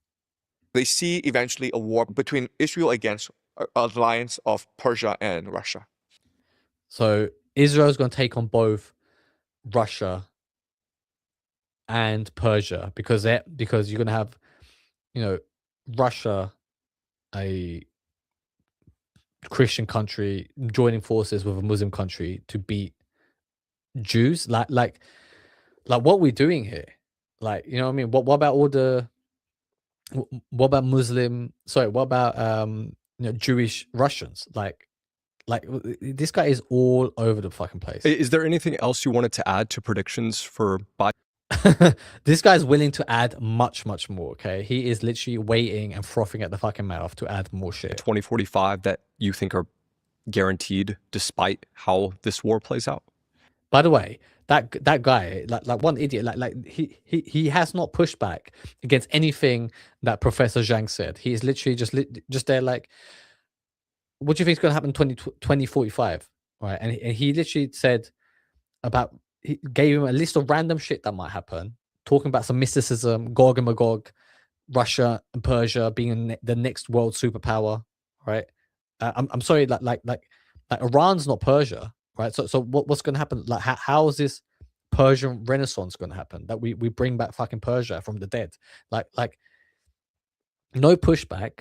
They see eventually a war between Israel against an alliance of Persia and Russia. So Israel's going to take on both Russia and Persia because you're going to have, you know, Russia, a Christian country, joining forces with a Muslim country to beat Jews. Like what we're doing here. Like, you know what I mean? What about all the what about Muslim? Sorry, what about you know, Jewish Russians? Like this guy is all over the fucking place. Is there anything else you wanted to add to predictions for Biden? This guy's willing to add much more. Okay, he is literally waiting and frothing at the fucking mouth to add more shit. 2045 that you think are guaranteed despite how this war plays out? By the way, that guy, like one idiot, he has not pushed back against anything that Professor Jiang said. He is literally just there like, what do you think is going to happen in 2045? Right, and he literally said about, he gave him a list of random shit that might happen, talking about some mysticism, Gog and Magog, Russia and Persia being the next world superpower, right? I'm sorry, like Iran's not Persia, right? So what's going to happen? Like how is this Persian Renaissance going to happen? That we bring back fucking Persia from the dead? Like no pushback.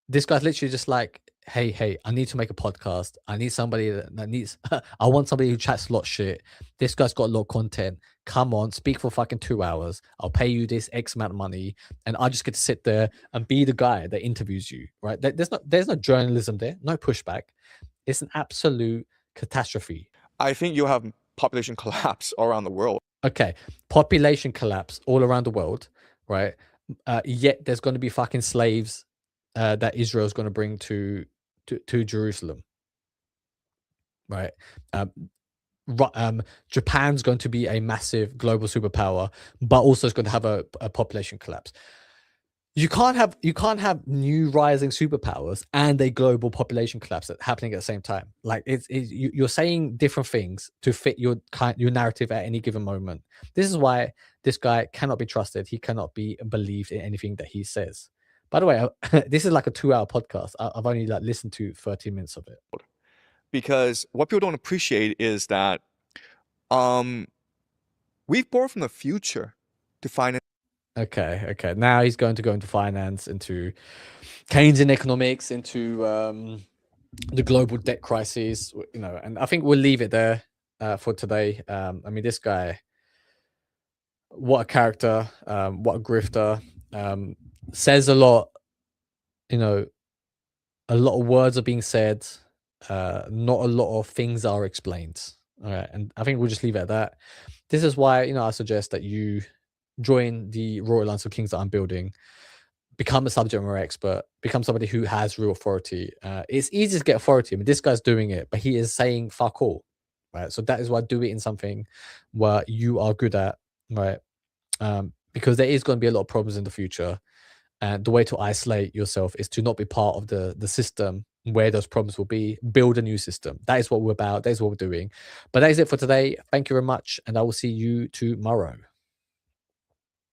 This guy's literally just like, hey, I need to make a podcast. I need somebody that needs, I want somebody who chats a lot of shit. This guy's got a lot of content. Come on, speak for fucking 2 hours. I'll pay you this X amount of money. And I just get to sit there and be the guy that interviews you, right? There's no journalism there, no pushback. It's an absolute catastrophe. I think you have population collapse all around the world. Okay, population collapse all around the world, right? Yet there's going to be fucking slaves that Israel's going to bring to Jerusalem, right? Japan's going to be a massive global superpower, but also it's going to have a population collapse. You can't have new rising superpowers and a global population collapse happening at the same time. Like you're saying different things to fit your narrative at any given moment. This is why this guy cannot be trusted. He cannot be believed in anything that he says. By the way, this is like a 2-hour podcast. I've only like listened to 30 minutes of it. Because what people don't appreciate is that we've borrowed from the future to finance. Okay. Now he's going to go into finance, into Keynesian economics, into the global debt crisis, you know. And I think we'll leave it there for today. I mean, this guy, what a character, what a grifter. Says a lot, you know. A lot of words are being said. Not a lot of things are explained. All right, and I think we'll just leave it at that. This is why, you know, I suggest that you join the Royal Alliance of Kings that I'm building, become a subject matter expert, become somebody who has real authority. It's easy to get authority. I mean, this guy's doing it, but he is saying fuck all, right? So that is why do it in something where you are good at, right? Because there is going to be a lot of problems in the future. And the way to isolate yourself is to not be part of the system where those problems will be. Build a new system. That is what we're about. That is what we're doing. But that is it for today. Thank you very much. And I will see you tomorrow.